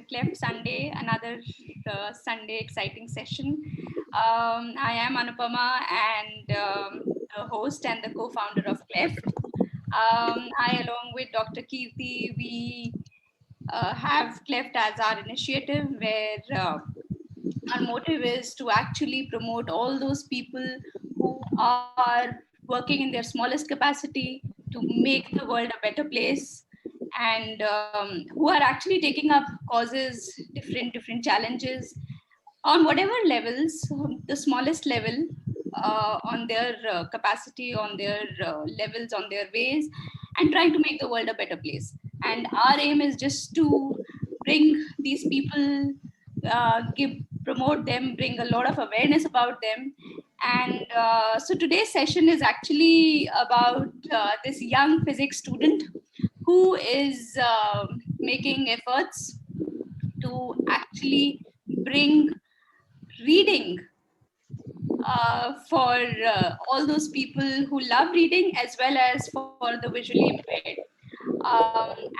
Cleft Sunday, another Sunday exciting session. I am Anupama and the host and the co-founder of Cleft. I, along with Dr. Kirti, we have Cleft as our initiative where our motive is to actually promote all those people who are working in their smallest capacity to make the world a better place and who are actually taking up causes, different challenges on whatever levels, the smallest level, on their capacity, on their levels, on their ways, and trying to make the world a better place. And our aim is just to bring these people, give promote them, bring a lot of awareness about them. And so today's session is actually about this young physics student who is making efforts to actually bring reading for all those people who love reading as well as for the visually impaired.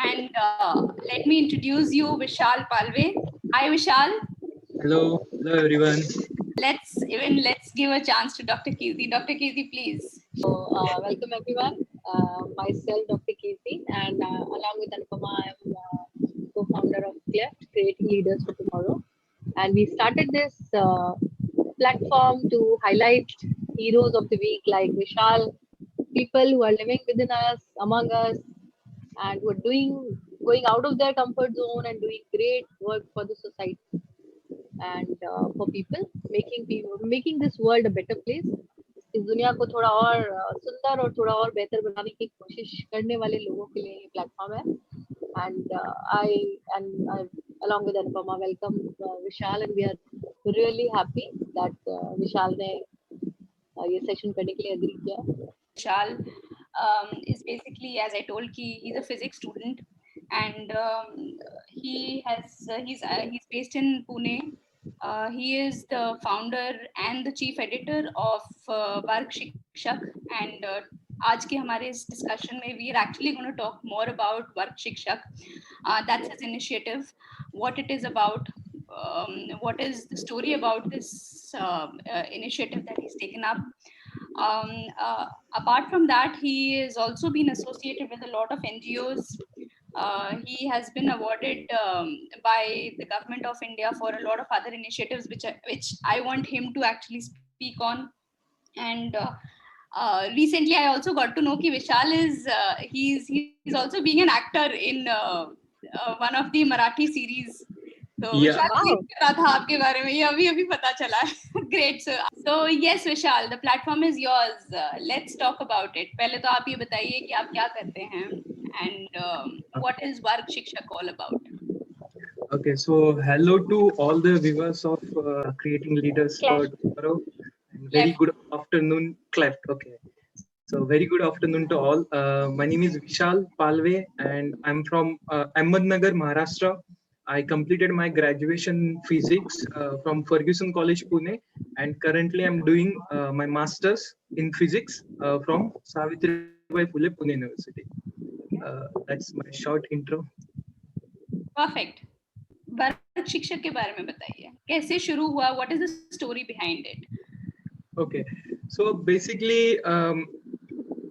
And let me introduce you, Vishal Palve. Hi, Vishal. Hello everyone. Let's give a chance to Dr. Kirti. Dr. Kirti, please. Welcome everyone. Myself, Dr. Kirti, and along with Anupama, I am co-founder of Cleft, Creating Leaders for Tomorrow. And we started this platform to highlight heroes of the week like Vishal, people who are living within us, among us, and who are going out of their comfort zone and doing great work for the society and for people, making this world a better place. इस दुनिया को थोड़ा और सुंदर और थोड़ा और बेहतर बनाने की कोशिश करने वाले लोगों के लिए ये प्लेटफॉर्म है and I along with Anupama welcome Vishal and we are really happy that Vishal ने ये सेशन करने के लिए एग्री किया. Vishal is basically, as I told Ki, he's a physics student and he's based in Pune. He is the founder and the chief editor of Vark Shikshak, and आज के हमारे इस discussion में we are actually going to talk more about Vark Shikshak. That's his initiative, what it is about, what is the story about this initiative that he's taken up. Apart from that, he has also been associated with a lot of NGOs. He has been awarded by the government of India for a lot of other initiatives, which I want him to actually speak on. And recently, I also got to know that Vishal is he's also being an actor in one of the Marathi series. So Vishal, पता था आपके बारे में, ये अभी पता चला. Great. So yes, Vishal, the platform is yours. Let's talk about it. पहले तो आप ये बताइए कि आप क्या करते हैं and what is Vark Shikshak all about? Okay, so hello to all the viewers of Creating Leaders for Tomorrow. And very good afternoon, Cleft. Okay, so very good afternoon to all. My name is Vishal Palve and I'm from Ahmednagar, Maharashtra. I completed my graduation in physics from Ferguson College, Pune, and currently I'm doing my master's in physics from Savitribai Phule Pune University. That's my short intro. Perfect. Work शिक्षक के बारे में बताइए, कैसे शुरू हुआ? What is the story behind it? Okay, so basically,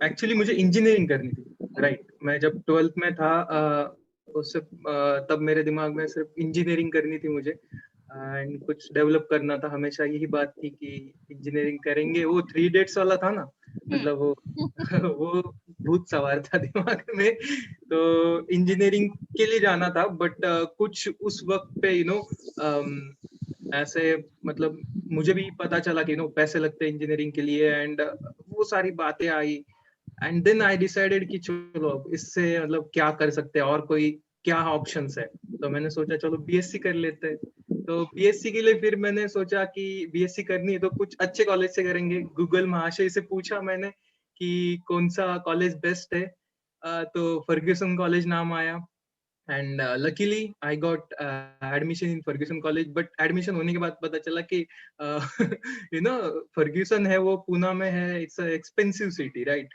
actually मुझे engineering करनी थी, right? मैं जब 12th में था, उससे तब मेरे दिमाग में सिर्फ इंजीनियरिंग करनी थी मुझे एंड कुछ डेवलप करना था. हमेशा यही बात थी कि इंजीनियरिंग करेंगे. वो 3 Idiots वाला था ना, मतलब वो भूत सवार था दिमाग में. तो इंजीनियरिंग के लिए जाना था, बट कुछ उस वक्त पे ऐसे मतलब मुझे भी पता चला कि पैसे लगते हैं इंजीनियरिंग के लिए एंड वो सारी बातें आई. एंड देन आई डिसाइडेड कि चलो अब इससे मतलब क्या कर सकते हैं और कोई क्या ऑप्शंस है. तो मैंने सोचा चलो बीएससी कर लेते हैं. तो बीएससी के लिए फिर मैंने सोचा कि बीएससी करनी है तो कुछ अच्छे कॉलेज से करेंगे. गूगल महाशय से पूछा मैंने कि कौन सा कॉलेज बेस्ट है, तो फर्ग्यूसन कॉलेज नाम आया and luckily I got admission in Fergusson college. But admission होने के बाद पता चला कि फर्ग्यूसन है वो पूना में है, it's a expensive city, right?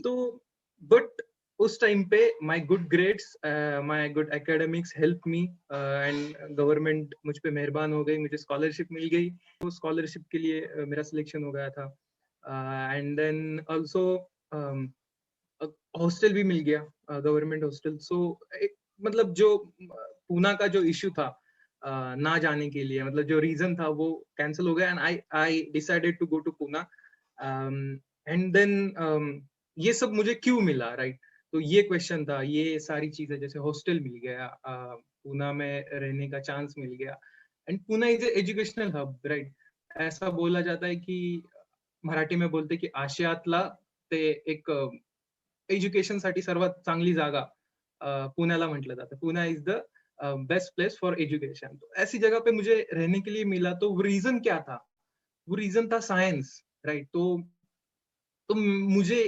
तो बट उस टाइम पे my good grades, my good academics help me, and government मुझ पे मेहरबान हो गई, मुझे स्कॉलरशिप मिल गई। वो स्कॉलरशिप के लिए मेरा सिलेक्शन हो गया था। एंड देन आल्सो हॉस्टल भी मिल गया, गवर्नमेंट हॉस्टल। सो मतलब जो पूना का जो इश्यू था ना जाने के लिए, मतलब जो रीजन था वो कैंसिल हो गया, and I decided to go to Poona. And then ये सब मुझे क्यों मिला, राइट? तो ये क्वेश्चन था, ये सारी चीजें, जैसे हॉस्टल मिल गया, पूना में रहने का चांस मिल गया, and Poona is educational hub, right? ऐसा बोला जाता है कि मराठी में बोलते कि आशियातला ते एक एज्युकेशन साठी सर्वात चांगली जागा पुण्याला म्हटलं जातं। Pune is the best place for education. तो ऐसी जगह पे मुझे रहने के लिए मिला, तो वो रीजन क्या था? वो रीजन था साइंस, राइट? तो मुझे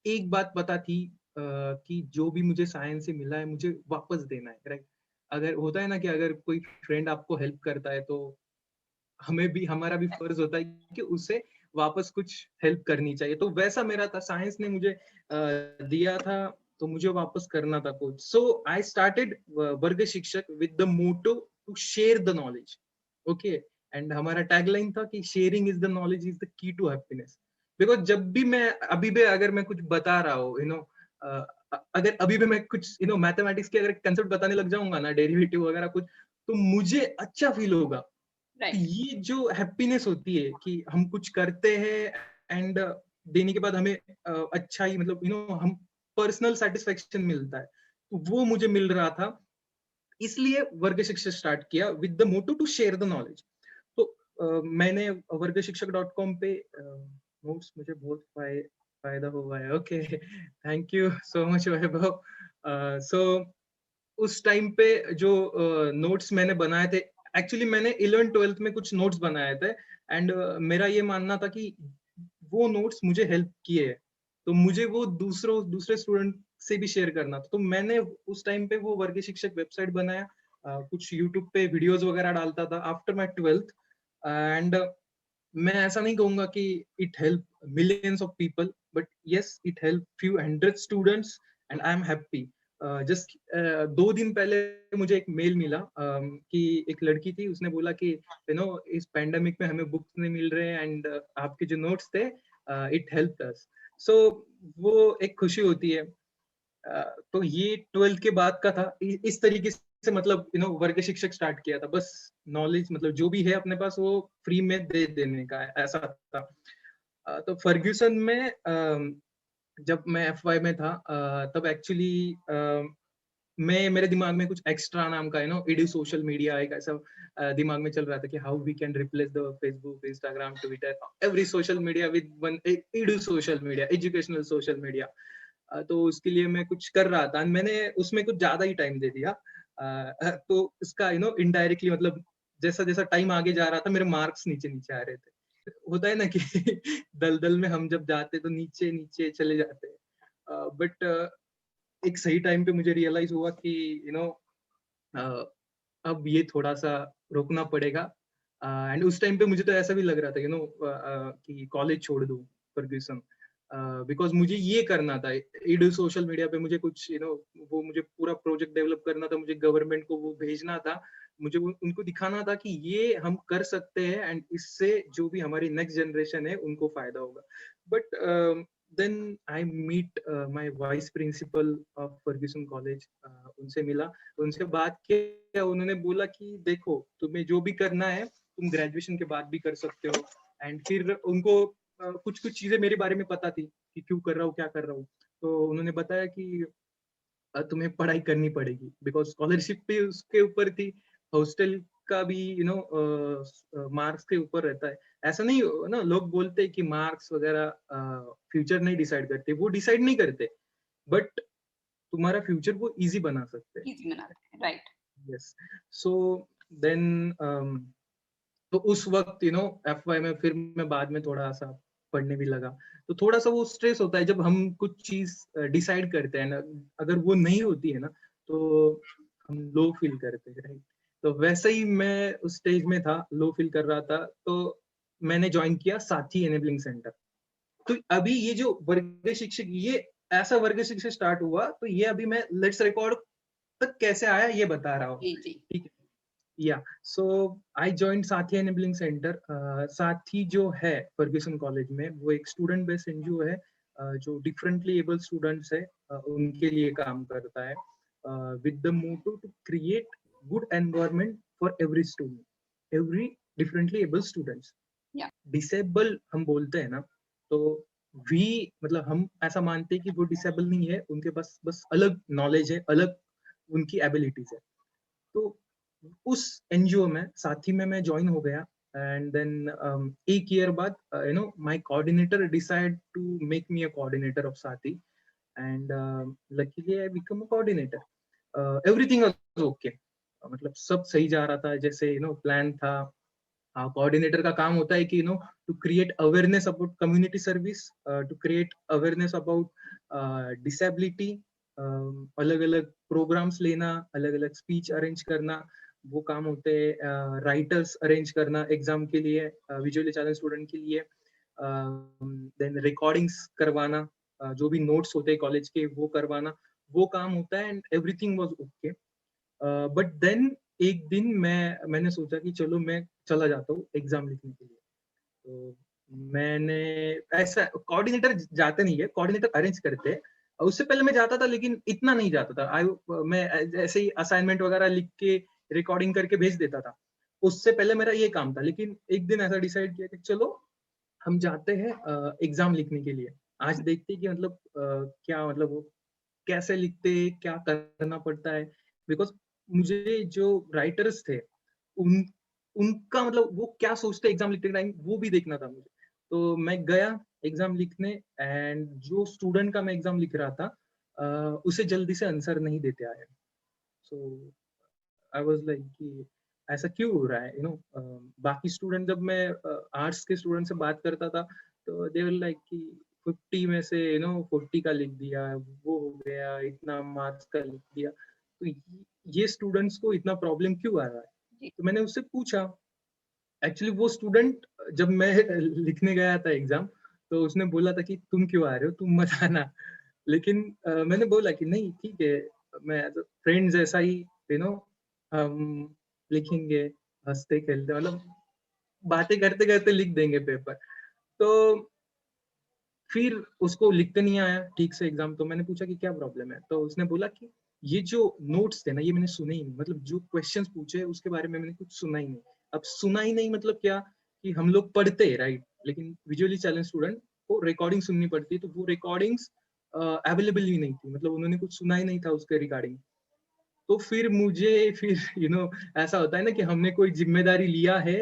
एक बात पता थी कि जो भी मुझे साइंस से मिला है मुझे वापस देना है, राइट? अगर होता है ना कि अगर कोई फ्रेंड आपको हेल्प करता है तो हमें भी, हमारा भी फर्ज होता है कि उसे वापस कुछ हेल्प करनी चाहिए। तो वैसा मेरा था, साइंस ने मुझे दिया था तो मुझे वापस करना था कुछ। सो आई started Varg Shikshak with the motto to share the knowledge. Okay, and हमारा टैगलाइन था कि sharing is the knowledge is the key to happiness. Because जब भी मैं अभी भी अगर मैं कुछ बता रहा हूँ, अगर अभी भी मैं कुछ मैथमेटिक्स के अगर कंसेप्ट बताने लग जाऊंगा ना, डेरिवेटिव वगैरह कुछ, तो मुझे अच्छा फील होगा। Right. ये जो हैप्पीनेस होती है कि हम कुछ करते हैं एंड देने के बाद हमें अच्छा ही, मतलब हम पर्सनल सेटिस्फेक्शन मिलता है, तो वो मुझे मिल रहा था। इसलिए वर्ग शिक्षक स्टार्ट किया with the motto to share the knowledge. तो मैंने वर्गशिक्षक.com पे नोट्स, मुझे बहुत फायदा हुआ है। Okay, thank you so much Vaibhav. So उस टाइम पे जो नोट्स मैंने बनाए थे, एक्चुअली मैंने 11th-12th में कुछ नोट्स बनाए थे, एंड मेरा ये मानना था कि वो नोट्स मुझे हेल्प किए, तो मुझे वो दूसरे स्टूडेंट से भी शेयर करना था। तो मैंने उस टाइम पे वो वर्ग शिक्षक वेबसाइट बनाया, कुछ यूट्यूब पे वीडियोस वगैरह डालता था आफ्टर माई 12th। एंड मैं ऐसा नहीं कहूंगा कि it help millions of people, but yes, it help few hundred students, and I am happy. Just 2 दिन पहले मुझे एक मेल मिला कि एक लड़की थी, उसने बोला कि इस पैंडेमिक में हमें बुक्स नहीं मिल रहे हैं, एंड आपके जो नोट्स थे, इट हेल्प अस। सो वो एक खुशी होती है। तो ये 12th के बाद का था। इस तरीके से, मतलब वर्ग शिक्षक स्टार्ट किया था, बस नॉलेज, मतलब जो भी है अपने पास वो फ्री में दे देने का है, ऐसा था। तो फर्ग्यूसन में जब मैं FY में था, तब एक्चुअली मेरे दिमाग में कुछ एक्स्ट्रा नाम का इडू सोशल मीडिया एक ऐसा दिमाग में चल रहा था कि how we can replace the Facebook, Instagram, Twitter, every social media with one edu social media, educational social media. तो उसके लिए मैं कुछ कर रहा था, मैंने उसमें कुछ ज्यादा ही टाइम दे दिया। तो इसका इनडायरेक्टली, मतलब जैसा जैसा टाइम आगे जा रहा था मेरे मार्क्स नीचे नीचे आ रहे थे। होता है ना कि दलदल में हम जब जाते तो नीचे नीचे चले जाते हैं, बट एक सही टाइम पे मुझे रियलाइज हुआ कि अब ये थोड़ा सा रोकना पड़ेगा। एंड उस टाइम पे मुझे तो ऐसा भी लग रहा था कि कॉलेज छोड़ दूं फर्ग्यूसन, बिकॉज मुझे ये करना था। इडू सोशल मीडिया पे मुझे कुछ वो मुझे पूरा प्रोजेक्ट डेवलप करना था, मुझे गवर्नमेंट को वो भेजना था, मुझे उनको दिखाना था कि ये हम कर सकते हैं, एंड इससे जो भी हमारी नेक्स्ट जनरेशन है उनको फायदा होगा। But then I meet my vice principal of Fergusson college, उनसे मिला, उनसे बात किया, उन्होंने बोला कि देखो, तुम्हें जो भी करना है तुम ग्रेजुएशन के बाद भी कर सकते हो। एंड फिर उनको कुछ कुछ चीजें मेरे बारे में पता थी कि क्यों कर रहा हूँ, क्या कर रहा हूँ। तो उन्होंने बताया कि तुम्हें पढ़ाई करनी पड़ेगी, बिकॉज स्कॉलरशिप भी उसके ऊपर थी, हॉस्टल का भी मार्क्स के ऊपर रहता है। ऐसा नहीं ना, लोग बोलते हैं कि मार्क्स वगैरह फ्यूचर नहीं डिसाइड करते, वो डिसाइड नहीं करते, बट तुम्हारा फ्यूचर वो इजी बना सकते हैं। Easy बनाते हैं, right. यस। सो देन तो उस वक्त FY में फिर मैं बाद में थोड़ा सा पढ़ने भी लगा, तो थोड़ा सा वो स्ट्रेस होता है जब हम कुछ चीज डिसाइड करते हैं ना, अगर वो नहीं होती है ना तो हम लो फील करते हैं, राइट? तो वैसे ही मैं उस स्टेज में था, लो फील कर रहा था, तो मैंने ज्वाइन किया साथी एनेबलिंग सेंटर। तो अभी ये जो वर्ग शिक्षक, ये ऐसा वर्ग से स्टार्ट हुआ, तो ये अभी मैं लेट्स रिकॉर्ड तक कैसे आया ये बता रहा हूँ। जी जी ठीक है, या सो आई जॉइंड साथी एनेबलिंग सेंटर। साथी जो है फर्ग्यूसन कॉलेज में, वो एक स्टूडेंट बेस्ड एनजीओ है, जो डिफरेंटली एबल स्टूडेंट्स है उनके लिए काम करता है, with the motto to create good environment for every student, every differently able students. या डिसेबल हम बोलते हैं ना, तो वी मतलब हम ऐसा मानते हैं कि वो डिसेबल नहीं है, उनके पास बस अलग नॉलेज है, अलग उनकी एबिलिटीज है। तो उस एनजीओ में साथी में मैं ज्वाइन हो गया, एंड देन एक ईयर बाद my coordinator decide to make me a coordinator of Saathi, and luckily I become a coordinator. Everything was okay, मतलब सब सही जा रहा था जैसे प्लान था। कोऑर्डिनेटर का काम होता है कि to create awareness about community service, to create awareness about disability, अलग अलग प्रोग्राम्स लेना, अलग अलग स्पीच अरेंज करना, वो काम होते हैं। राइटर्स अरेंज करना एग्जाम के लिए, विजुअली चैलेंज स्टूडेंट के लिए, देन रिकॉर्डिंग्स करवाना, जो भी नोट्स होते हैं कॉलेज के वो करवाना, वो काम होता है, and everything was okay. But then एक दिन मैंने सोचा कि चलो मैं चला जाता हूँ एग्जाम लिखने के लिए। तो मैंने ऐसा, कोऑर्डिनेटर जाते नहीं है, कोऑर्डिनेटर अरेंज करते हैं। उससे पहले मैं जाता था लेकिन इतना नहीं जाता था। मैं ऐसे ही असाइनमेंट वगैरह लिख के रिकॉर्डिंग करके भेज देता था। उससे पहले मेरा ये काम था, लेकिन एक दिन ऐसा डिसाइड किया कि चलो हम जाते हैं एग्जाम लिखने के लिए। आज देखते हैं कि मतलब क्या मतलब वो कैसे लिखते, क्या करना पड़ता है, बिकॉज मुझे जो राइटर्स थे उन उनका मतलब वो क्या सोचते एग्जाम लिखते टाइम, वो भी देखना था मुझे। तो मैं गया एग्जाम लिखने, एंड जो स्टूडेंट का मैं एग्जाम लिख रहा था उसे जल्दी से आंसर नहीं देते आए। सो आई वाज लाइक कि ऐसा क्यों हो रहा है, बाकी स्टूडेंट, जब मैं आर्ट्स के स्टूडेंट से बात करता था तो दे वर लाइक कि 50 में से 40 का लिख दिया, वो हो गया, इतना मार्क्स का लिख दिया। तो ये स्टूडेंट्स को इतना प्रॉब्लम क्यों आ रहा है? जी तो मैंने उससे पूछा। एक्चुअली वो स्टूडेंट, जब मैं लिखने गया था एग्जाम, तो उसने बोला था कि तुम क्यों आ रहे हो, तुम मत आना। लेकिन मैंने बोला कि नहीं ठीक है, मैं फ्रेंड्स ऐसा ही हम लिखेंगे, हंसते खेलते, मतलब बातें करते करते लिख देंगे पेपर। तो फिर उसको लिखते नहीं आया ठीक से एग्जाम। तो मैंने पूछा कि क्या प्रॉब्लम है, तो उसने बोला कि ये जो नोट्स थे ना, ये मैंने सुने ही नहीं, मतलब जो क्वेश्चंस पूछे उसके बारे में मैंने कुछ सुना ही नहीं। अब सुना ही नहीं मतलब क्या, कि हम लोग पढ़ते हैं राइट, लेकिन विजुअली चैलेंज स्टूडेंट को रिकॉर्डिंग सुननी पड़ती है, तो वो रिकॉर्डिंग्स अवेलेबल ही नहीं थी, मतलब उन्होंने कुछ सुना ही नहीं था उसके रिगार्डिंग। तो फिर मुझे फिर ऐसा होता है ना कि हमने कोई जिम्मेदारी लिया है,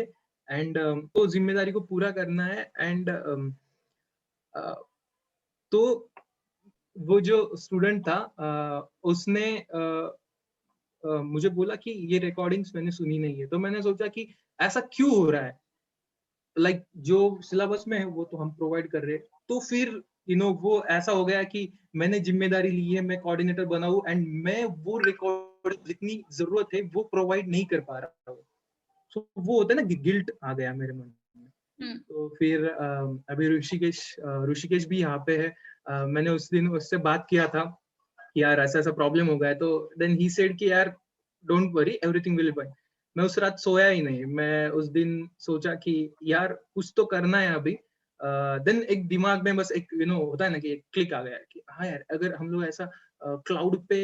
एंड तो जिम्मेदारी को पूरा करना है, एंड तो वो जो स्टूडेंट था उसने मुझे बोला कि ये रिकॉर्डिंग्स मैंने सुनी नहीं है। तो मैंने सोचा कि ऐसा क्यों हो रहा है, लाइक जो सिलेबस में है वो तो हम प्रोवाइड कर रहे हैं। तो फिर वो ऐसा हो गया कि मैंने जिम्मेदारी ली है, मैं कोऑर्डिनेटर बना हूँ, एंड मैं वो रिकॉर्ड जितनी जरूरत है वो प्रोवाइड नहीं कर पा रहा हूँ। तो वो होता है ना कि गिल्ट आ गया मेरे मन में। हम्म तो फिर अभी ऋषिकेश भी यहाँ पे है। मैंने उस दिन उससे बात किया था कि यार ऐसा ऐसा प्रॉब्लम हो गया है। तो देन ही सेड कि यार don't worry, everything will be fine. मैं उस रात सोया ही नहीं। मैं उस दिन सोचा कि यार कुछ तो करना है अभी। देन एक दिमाग में बस एक होता है ना कि एक क्लिक आ गया कि हाँ यार, अगर हम लोग ऐसा क्लाउड पे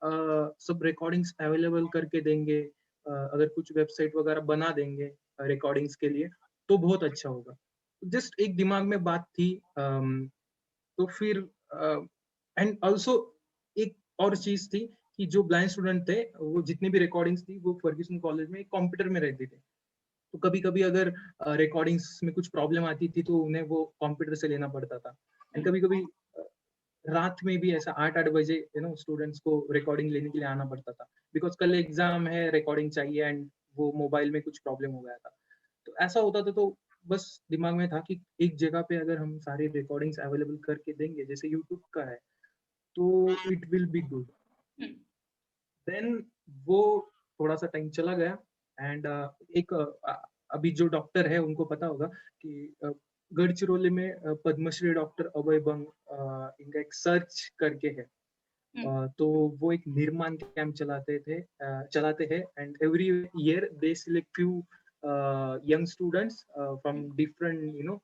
सब रिकॉर्डिंग्स अवेलेबल करके देंगे, अगर कुछ वेबसाइट वगैरह बना देंगे रिकॉर्डिंग्स के लिए, तो बहुत अच्छा होगा। जस्ट एक दिमाग में बात थी। तो फिर एंड ऑल्सो एक और चीज थी कि जो ब्लाइंड स्टूडेंट थे, वो जितनी भी रिकॉर्डिंग्स थी वो फर्ग्यूसन कॉलेज में कंप्यूटर में रहती थी। तो कभी कभी अगर रिकॉर्डिंग्स में कुछ प्रॉब्लम आती थी तो उन्हें वो कंप्यूटर से लेना पड़ता था। एंड कभी कभी रात में भी ऐसा 8-8 बजे स्टूडेंट्स को रिकॉर्डिंग लेने के लिए आना पड़ता था, बिकॉज कल एग्जाम है, रिकॉर्डिंग चाहिए, एंड वो मोबाइल में कुछ प्रॉब्लम हो गया था। तो ऐसा होता था। तो बस दिमाग में था कि एक जगह पे अगर हम सारी रिकॉर्डिंग्स अवेलेबल करके देंगे जैसे यूट्यूब का है, तो it will be good. Hmm then वो थोड़ा सा टाइम चला गया, एंड एक अभी जो डॉक्टर है उनको पता होगा कि गढ़चिरौली में पद्मश्री डॉक्टर अभय बंग इनका एक सर्च करके है। तो वो एक निर्माण कैंप चलाते हैं and every year they select few young students from different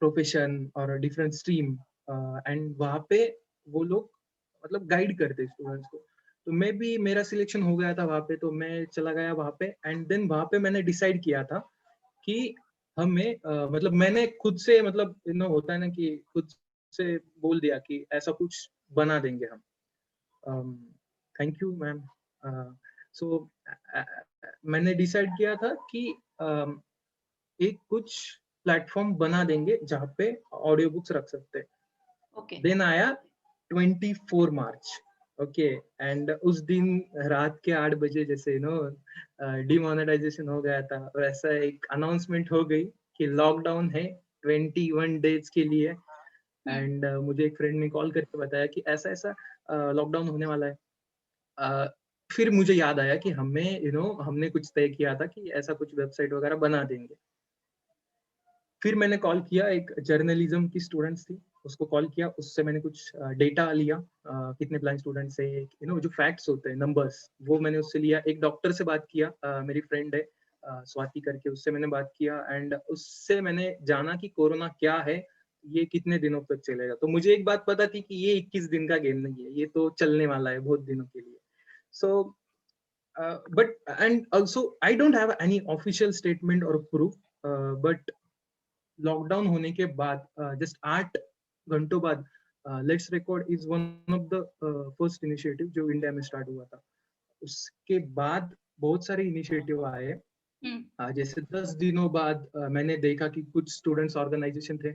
profession और डिफरेंट स्ट्रीम एंड वहाँ पे वो लोग मतलब गाइड करते स्टूडेंट्स को। तो मैं भी, मेरा सिलेक्शन हो गया था वहाँ पे, तो मैं चला गया वहाँ पे एंड देन वहाँ पे मैंने डिसाइड किया था कि हमें मतलब मैंने खुद से, मतलब होता है ना कि खुद से बोल दिया कि ऐसा कुछ बना देंगे हम। Thank you ma'am. सो मैंने डिसाइड किया था कि एक कुछ प्लेटफॉर्म बना देंगे जहाँ पे ऑडियो बुक्स रख सकते हैं। Okay. देन आया 24 मार्च। ओके एंड उस दिन रात के 8 बजे जैसे डिमोनेटाइजेशन हो गया था, वैसा एक अनाउंसमेंट हो गई कि लॉकडाउन है 21 डेज के लिए। एंड मुझे एक फ्रेंड ने कॉल करके बताया कि ऐसा ऐसा लॉकडाउन होने वाला है। फिर मुझे याद आया कि हमें हमने कुछ तय किया था कि ऐसा कुछ वेबसाइट वगैरह बना देंगे। फिर मैंने कॉल किया, एक जर्नलिज्म की स्टूडेंट्स थी, उसको कॉल किया, उससे मैंने कुछ डेटा लिया, कितने ब्लाइंड स्टूडेंट्स है, जो फैक्ट्स होते हैं, नंबर्स, वो मैंने उससे लिया। एक डॉक्टर से बात किया, मेरी फ्रेंड है स्वाति करके, उससे मैंने बात किया एंड उससे मैंने जाना कि कोरोना क्या है, ये कितने दिनों तक चलेगा। तो मुझे एक बात पता थी कि ये 21 दिन का गेम नहीं है, ये तो चलने वाला है बहुत दिनों के लिए। So but and also I don't have any official statement और प्रूफ, बट लॉकडाउन होने के बाद जस्ट 8 घंटों बाद let's Record is one of the first initiative जो इंडिया में स्टार्ट हुआ था। उसके बाद बहुत सारे इनिशिएटिव आए। जैसे 10 दिनों बाद मैंने देखा कि कुछ स्टूडेंट्स ऑर्गेनाइजेशन थे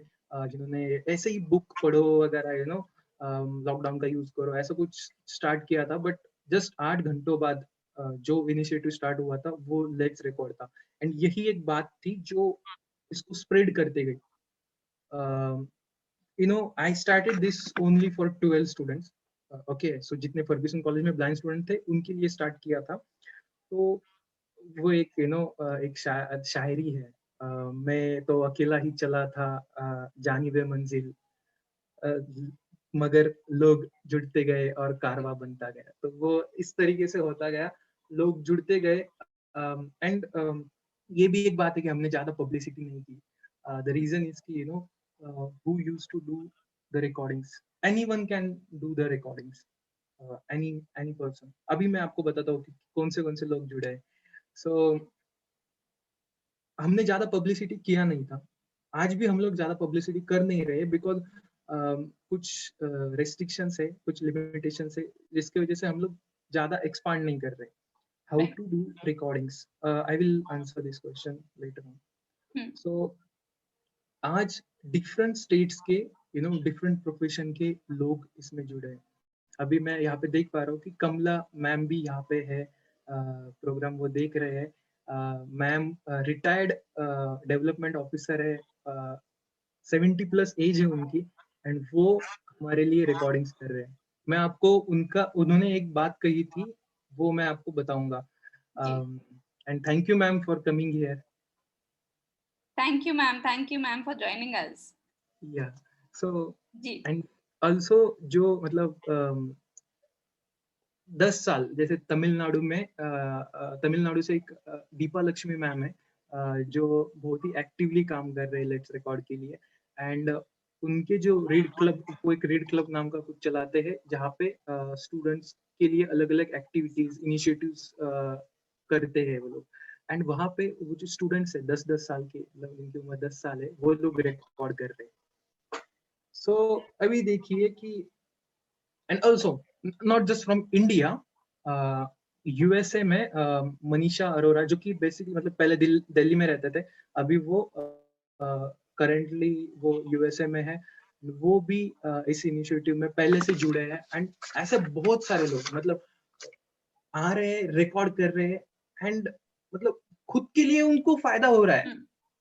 जिन्होंने ऐसे ही बुक पढ़ो वगैरह लॉकडाउन का यूज करो, ऐसा कुछ स्टार्ट किया था। बट जस्ट 8 घंटों बाद जो इनिशिएटिव स्टार्ट हुआ था वो लेट्स रिकॉर्ड था एंड यही एक बात थी जो इसको स्प्रेड करते गई। I started this only for 12 students. Okay, so जितने फर्ग्यूसन कॉलेज में ब्लाइंड स्टूडेंट थे उनके लिए स्टार्ट किया था। तो वो एक एक शायरी है, मैं तो अकेला ही चला था जानिबे मंजिल, मगर लोग जुड़ते गए और कारवां बनता गया। तो वो इस तरीके से होता गया, लोग जुड़ते गए। एंड ये भी एक बात है कि हमने ज्यादा पब्लिसिटी नहीं की। द रीजन इज कि who used to do the recordings, anyone can do the recordings, any person। अभी मैं आपको बताता हूँ कि कौन से लोग जुड़े हैं। सो हमने ज्यादा पब्लिसिटी किया नहीं था, आज भी हम लोग ज्यादा पब्लिसिटी कर नहीं रहे बिकॉज कुछ रेस्ट्रिक्शंस है, कुछ लिमिटेशंस है, जिसकी वजह से हम लोग ज्यादा एक्सपांड नहीं कर रहे। How to do recordings, I will answer this question later on. So आज डिफरेंट स्टेट्स के डिफरेंट प्रोफेशन के लोग इसमें जुड़े हैं। अभी मैं यहाँ पे देख पा रहा हूँ कि कमला मैम भी यहाँ पे है, प्रोग्राम वो देख रहे हैं। मैम रिटायर्ड डेवलपमेंट ऑफिसर है, 70+ एज है उनकी एंड वो हमारे लिए रिकॉर्डिंग्स कर रहे हैं। मैं आपको उन्होंने एक बात कही थी, वो मैं आपको बताऊंगा। And thank you ma'am for coming here. Thank you ma'am for joining us. Yeah, so जी. and also जो मतलब 10 साल, जैसे तमिलनाडु में तमिलनाडु से एक दीपा लक्ष्मी मैम है जो बहुत ही एक्टिवली काम कर रहे हैं लेट्स रिकॉर्ड के लिए। एंड उनके जो रीड क्लब, वो एक रीड क्लब नाम का कुछ चलाते हैं जहाँ पे स्टूडेंट्स के लिए अलग अलग एक्टिविटीज, इनिशिएटिव्स करते हैं वो लोग। एंड वहाँ पे वो जो स्टूडेंट्स है 10-10 साल के, मतलब उनकी उम्र 10 साल है, वो लोग रिकॉर्ड कर रहे हैं। सो अभी देखिए कि and also not just from India, USA में मनीषा अरोरा, जो कि बेसिकली मतलब पहले दिल्ली में रहते थे, अभी वो करेंटली वो यूएसए में है, वो भी इस इनिशिएटिव में पहले से जुड़े हैं। एंड ऐसे बहुत सारे लोग मतलब आ रहे हैं, रिकॉर्ड कर रहे हैं एंड मतलब खुद के लिए उनको फायदा हो रहा है।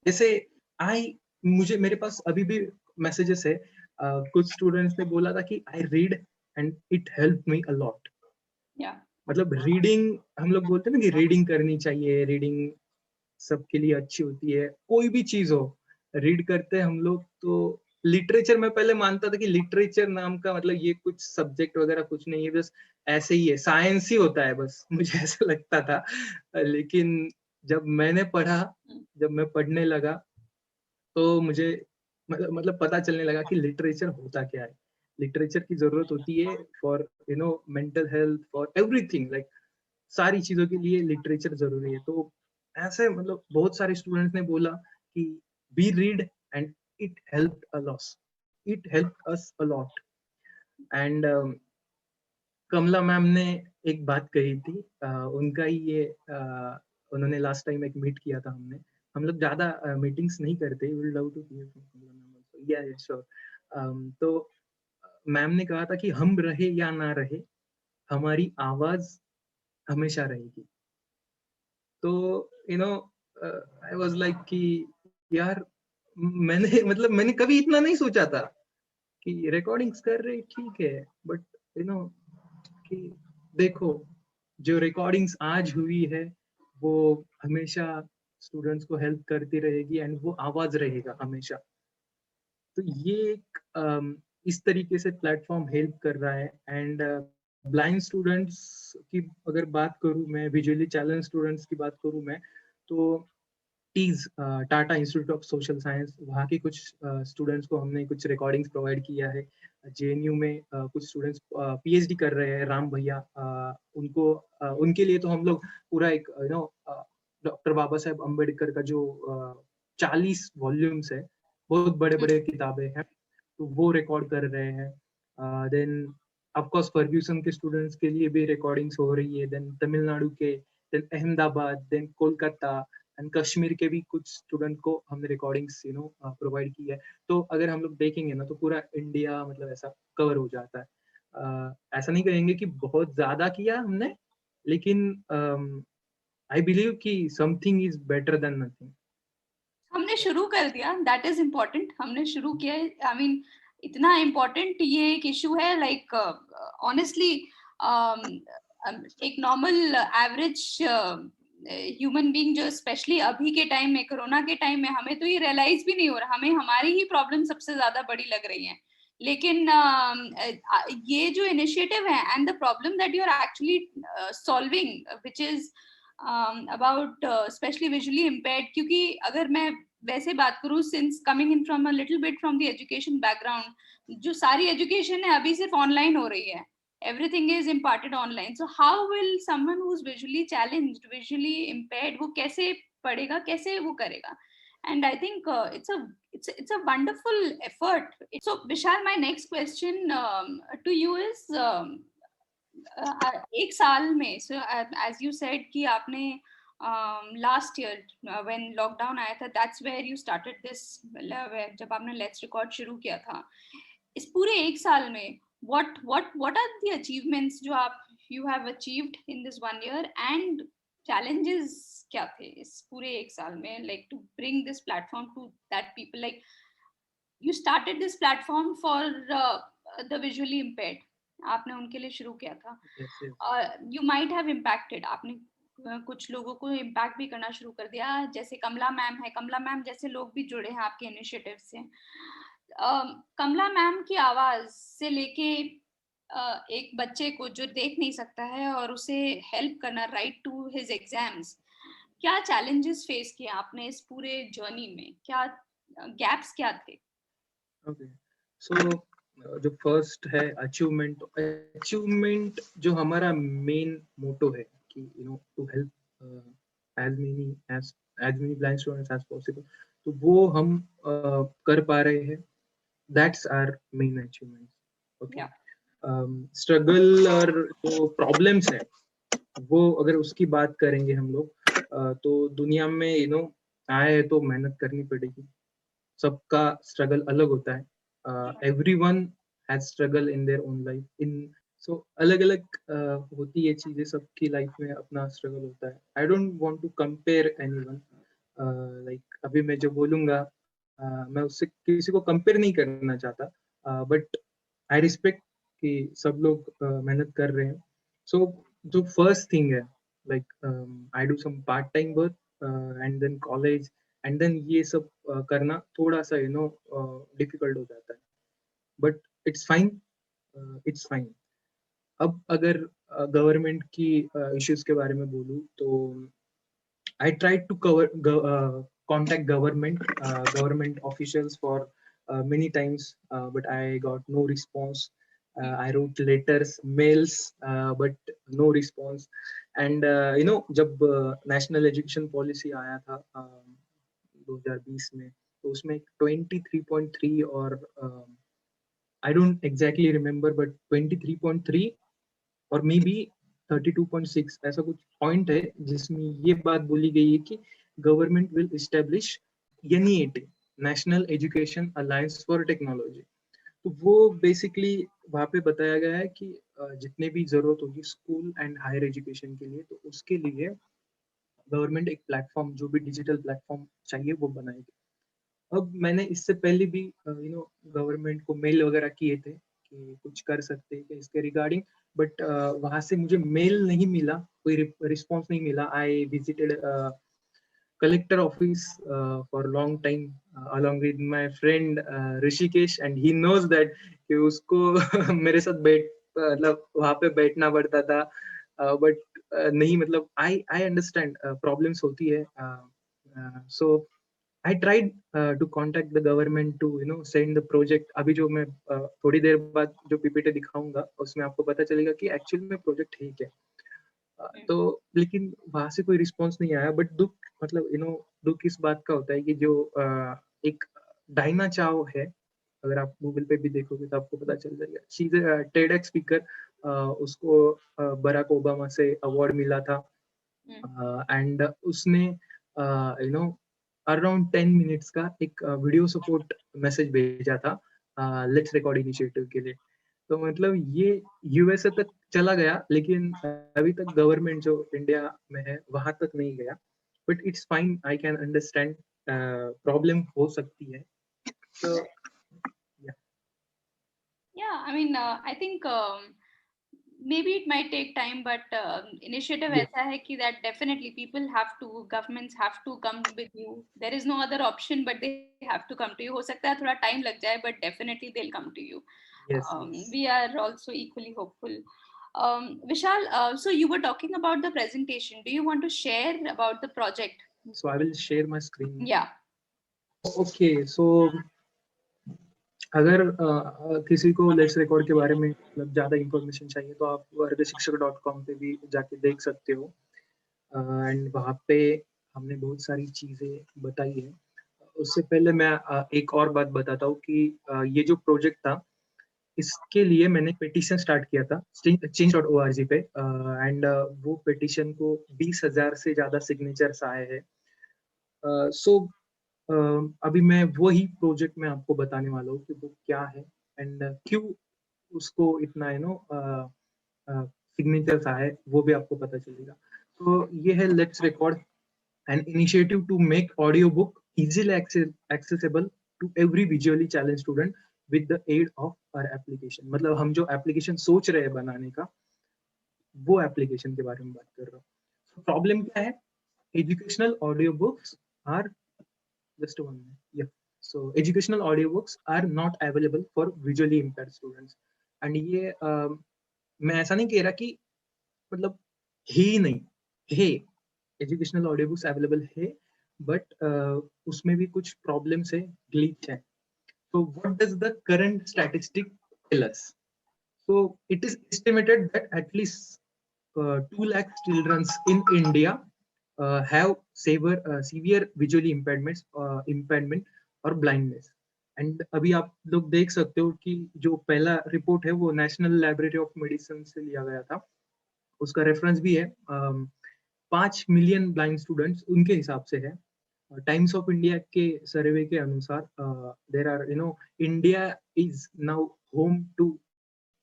जैसे मेरे पास अभी भी मैसेजेस है, कुछ स्टूडेंट्स ने बोला था कि I read and it help me a lot. मतलब रीडिंग, हम लोग बोलते हैं ना कि रीडिंग करनी चाहिए, रीडिंग सबके लिए अच्छी होती है, कोई भी चीज हो, रीड करते हैं हम लोग तो लिटरेचर मैं पहले मानता था कि लिटरेचर नाम का मतलब ये कुछ सब्जेक्ट वगैरह कुछ नहीं है, बस ऐसे ही है, साइंस ही होता है बस, मुझे ऐसा लगता था। लेकिन जब मैंने पढ़ा, जब मैं पढ़ने लगा तो मुझे मतलब पता चलने लगा कि लिटरेचर होता क्या है। लिटरेचर की जरूरत होती है for mental health, for everything, like सारी चीजों के लिए लिटरेचर जरूरी है। तो ऐसे मतलब बहुत सारे स्टूडेंट्स ने बोला कि we read and it help us a lot. And Kamla ma'am ने एक बात कही थी, उनका ही ये उन्होंने लास्ट टाइम एक मीट किया था हमने, हम लोग ज्यादा मीटिंग्स नहीं करते, will love to hear from Kamla ma'am also, yeah sure. तो मैम ने कहा था कि हम रहे या ना रहे, हमारी आवाज हमेशा रहेगी। तो आई वाज लाइक कि यार मैंने मतलब मैंने कभी इतना नहीं सोचा था कि रिकॉर्डिंग्स कर रहे ठीक है, बट यू नो कि देखो जो रिकॉर्डिंग्स आज हुई है वो हमेशा स्टूडेंट्स को हेल्प करती रहेगी एंड वो आवाज रहेगा हमेशा। तो ये एक इस तरीके से प्लेटफॉर्म हेल्प कर रहा है। एंड ब्लाइंड स्टूडेंट्स की अगर बात करूं मैं, विजुअली चैलेंज स्टूडेंट्स की बात करूं मैं, तो TISS Tata institute of social science, वहाँ के कुछ स्टूडेंट्स को हमने कुछ रिकॉर्डिंग्स प्रोवाइड किया है। जेएनयू में कुछ स्टूडेंट्स पीएचडी कर रहे हैं, राम भैया, उनको उनके लिए तो हम लोग पूरा एक डॉक्टर बाबा साहेब अम्बेडकर का जो 40 वॉल्यूम्स है, बहुत बड़े बड़े किताबें हैं, तो वो रिकॉर्ड कर रहे हैं। देन ऑफकोर्स फर्ग्यूसन के स्टूडेंट्स के लिए भी रिकॉर्डिंग्स हो रही है, देन तमिलनाडु के, then Ahmedabad, then Kolkata and Kashmir के भी कुछ स्टूडेंट को हमने रिकॉर्डिंग्स प्रोवाइड की है। तो अगर हम लोग देखेंगे ना तो पूरा इंडिया मतलब ऐसा कवर हो जाता है। ऐसा नहीं कहेंगे कि बहुत ज्यादा किया हमने, लेकिन आई बिलीव कि something is better than nothing. हमने शुरू कर दिया, दैट इज इम्पोर्टेंट, हमने शुरू किया है। आई मीन इतना इम्पोर्टेंट ये एक इशू है, लाइक ऑनेस्टली एक नॉर्मल एवरेज ह्यूमन बीइंग जो स्पेशली अभी के टाइम में, कोरोना के टाइम में, हमें तो ये रियलाइज भी नहीं हो रहा, हमें हमारी ही प्रॉब्लम सबसे ज्यादा बड़ी लग रही है। लेकिन ये जो इनिशिएटिव है and the problem that you are actually solving which is about specially visually impaired, क्योंकि अगर मैं वैसे बात करूं, since coming in from a little bit from the education background, जो सारी एजुकेशन है अभी सिर्फ ऑनलाइन हो रही है, everything is imparted online. So how will someone who's visually challenged, visually impaired, वो कैसे पढ़ेगा, कैसे वो करेगा? And I think it's a wonderful effort. So Vishal, my next question to you is एक साल में, so as you said कि आपने last year when lockdown आया था, that's where you started this, जब आपने Let's Record शुरू किया था, इस पूरे एक साल में what are the achievements जो आप you have achieved in this 1 year, and challenges क्या थे इस पूरे एक साल में, like to bring this platform to that people, like you started this platform for the visually impaired, आपने उनके लिए शुरू किया था। yes, yes. You might have impacted, आपने कुछ लोगों को इम्पैक्ट भी करना शुरू कर दिया, जैसे कमला मैम है, कमला मैम जैसे लोग भी जुड़े हैं आपके इनिशिएटिव से। कमला मैम की आवाज से लेके एक बच्चे को जो देख नहीं सकता है और उसे हेल्प करना राइट टू हिज एग्जाम्स, क्या चैलेंजेस फेस किए आपने इस पूरे जर्नी में, क्या गैप्स क्या थे? ओके, सो जो फर्स्ट है अचीवमेंट जो हमारा मेन मोटो है कि to help as many blind students as possible, तो वो हम कर पा रहे हैं, that's our main achievement. Okay, struggle और जो प्रॉब्लम्स है वो अगर उसकी बात करेंगे हम लोग, तो दुनिया में आए तो मेहनत करनी पड़ेगी, सबका स्ट्रगल अलग होता है, everyone has struggle in their own life, in so अलग अलग होती है चीजें, सबकी लाइफ में अपना स्ट्रगल होता है। I don't want to compare anyone, like अभी मैं जो बोलूंगा मैं उससे किसी को कंपेयर नहीं करना चाहता, बट आई रिस्पेक्ट कि सब लोग मेहनत कर रहे हैं। सो जो फर्स्ट थिंग है, like I do some part time work and then college and then ये सब करना थोड़ा सा डिफिकल्ट हो जाता है, but it's fine, it's fine. अब अगर गवर्नमेंट की इश्यूज के बारे में बोलूँ तो I tried to contact government officials for many times, but I got no response. I wrote letters, mails, but no response. And जब नेशनल एजुकेशन पॉलिसी आया था 2020 में, तो उसमें 23.3 और I don't exactly remember, but 23.3 और मे बी 32.6 ऐसा कुछ पॉइंट है जिसमें ये बात बोली गई है कि government will establish NEAT, national education alliance for technology. तो वो बेसिकली वहाँ पे बताया गया है कि जितने भी जरूरत होगी स्कूल एंड हायर एजुकेशन के लिए, तो उसके लिए गवर्नमेंट एक प्लेटफॉर्म, जो भी डिजिटल प्लेटफॉर्म चाहिए वो बनाएगी। अब मैंने इससे पहले भी गवर्नमेंट को मेल वगैरह किए थे कि कुछ कर सकते हैं इसके रिगार्डिंग, बट वहां से मुझे मेल नहीं मिला, कोई रिस्पॉन्स नहीं मिला। I visited collector office for a long time along with my friend Rishikesh, and he knows that कि उसको मेरे साथ मतलब वहाँ पे बैठना पड़ता था, बट नहीं, मतलब I understand प्रॉब्लम्स होती है, so I tried to contact the government to send the project। अभी जो मैं थोड़ी देर बाद जो PPT दिखाऊंगा उसमें आपको पता चलेगा कि एक्चुअली में प्रोजेक्ट है क्या। तो लेकिन वहां से कोई रिस्पॉन्स नहीं आया। बट दुख, मतलब दुख इस बात का होता है कि जो एक डायना चाव है, अगर आप गूगल पे भी देखोगे तो आपको पता चल जाएगा, she is a TEDx speaker, उसको बराक ओबामा से अवार्ड मिला था, एंड उसने अराउंड 10 मिनट्स का एक वीडियो सपोर्ट मैसेज भेजा था लेट्स रिकॉर्ड इनिशिएटिव के लिए। तो मतलब ये USA तक चला गया, लेकिन अभी तक गवर्नमेंट जो इंडिया में है वहां तक नहीं गया। But it's fine, I can understand, problem हो सकती है। तो Yeah, I mean, I think maybe it might take time, but initiative ऐसा है कि that definitely people have to, governments have to come with you. There is no other option, but they have to come to you. हो सकता है थोड़ा time लग जाए, but definitely they'll come to you. yes, We are also equally hopeful. Vishal, so you were talking about the presentation. Do you want to share about the project? so I will share my screen. Yeah. Okay, so अगर किसी को let's record के बारे में मतलब ज़्यादा information चाहिए तो आप वर्गशिक्षक.com पे भी जाके देख सकते हो, एंड वहाँ पे हमने बहुत सारी चीज़ें बताई है। उससे पहले मैं एक और बात बताता हूँ कि ये जो प्रोजेक्ट था, इसके लिए मैंने पेटिशन स्टार्ट किया था change.org पे, एंड वो पेटिशन को 20,000 से ज़्यादा सिग्नेचर्स आए हैं। सो अभी मैं वही प्रोजेक्ट में आपको बताने वाला हूँ कि वो क्या है एंड क्यों उसको इतना सिग्नेचर्स आए, वो भी आपको पता चलेगा। तो ये है let's record, an initiative to make audiobook easily accessible to every visually challenged student with the aid of our application। मतलब हम जो एप्लीकेशन सोच रहे हैं बनाने का, वो एप्लीकेशन के बारे में बात कर रहा हूँ। प्रॉब्लम क्या है? Educational audio books are just one minute. Yeah. So educational audiobooks are not available for visually impaired students. And ये मैं ऐसा नहीं कह रहा कि मतलब ही नहीं है, एजुकेशनल ऑडियो बुक्स अवेलेबल है, बट उसमें भी कुछ प्रॉब्लम्स है, ग्लिच है। So what does the current statistic tell us? So it is estimated that at least 2 lakh children in India have severe visually impairment और blindness। एंड अभी आप लोग देख सकते हो कि जो पहला रिपोर्ट है वो नेशनल लाइब्रेरी ऑफ मेडिसिन से लिया गया था, उसका रेफरेंस भी है। 5 मिलियन ब्लाइंड स्टूडेंट्स उनके हिसाब से है। टाइम्स ऑफ इंडिया के सर्वे के अनुसार there are India is now home to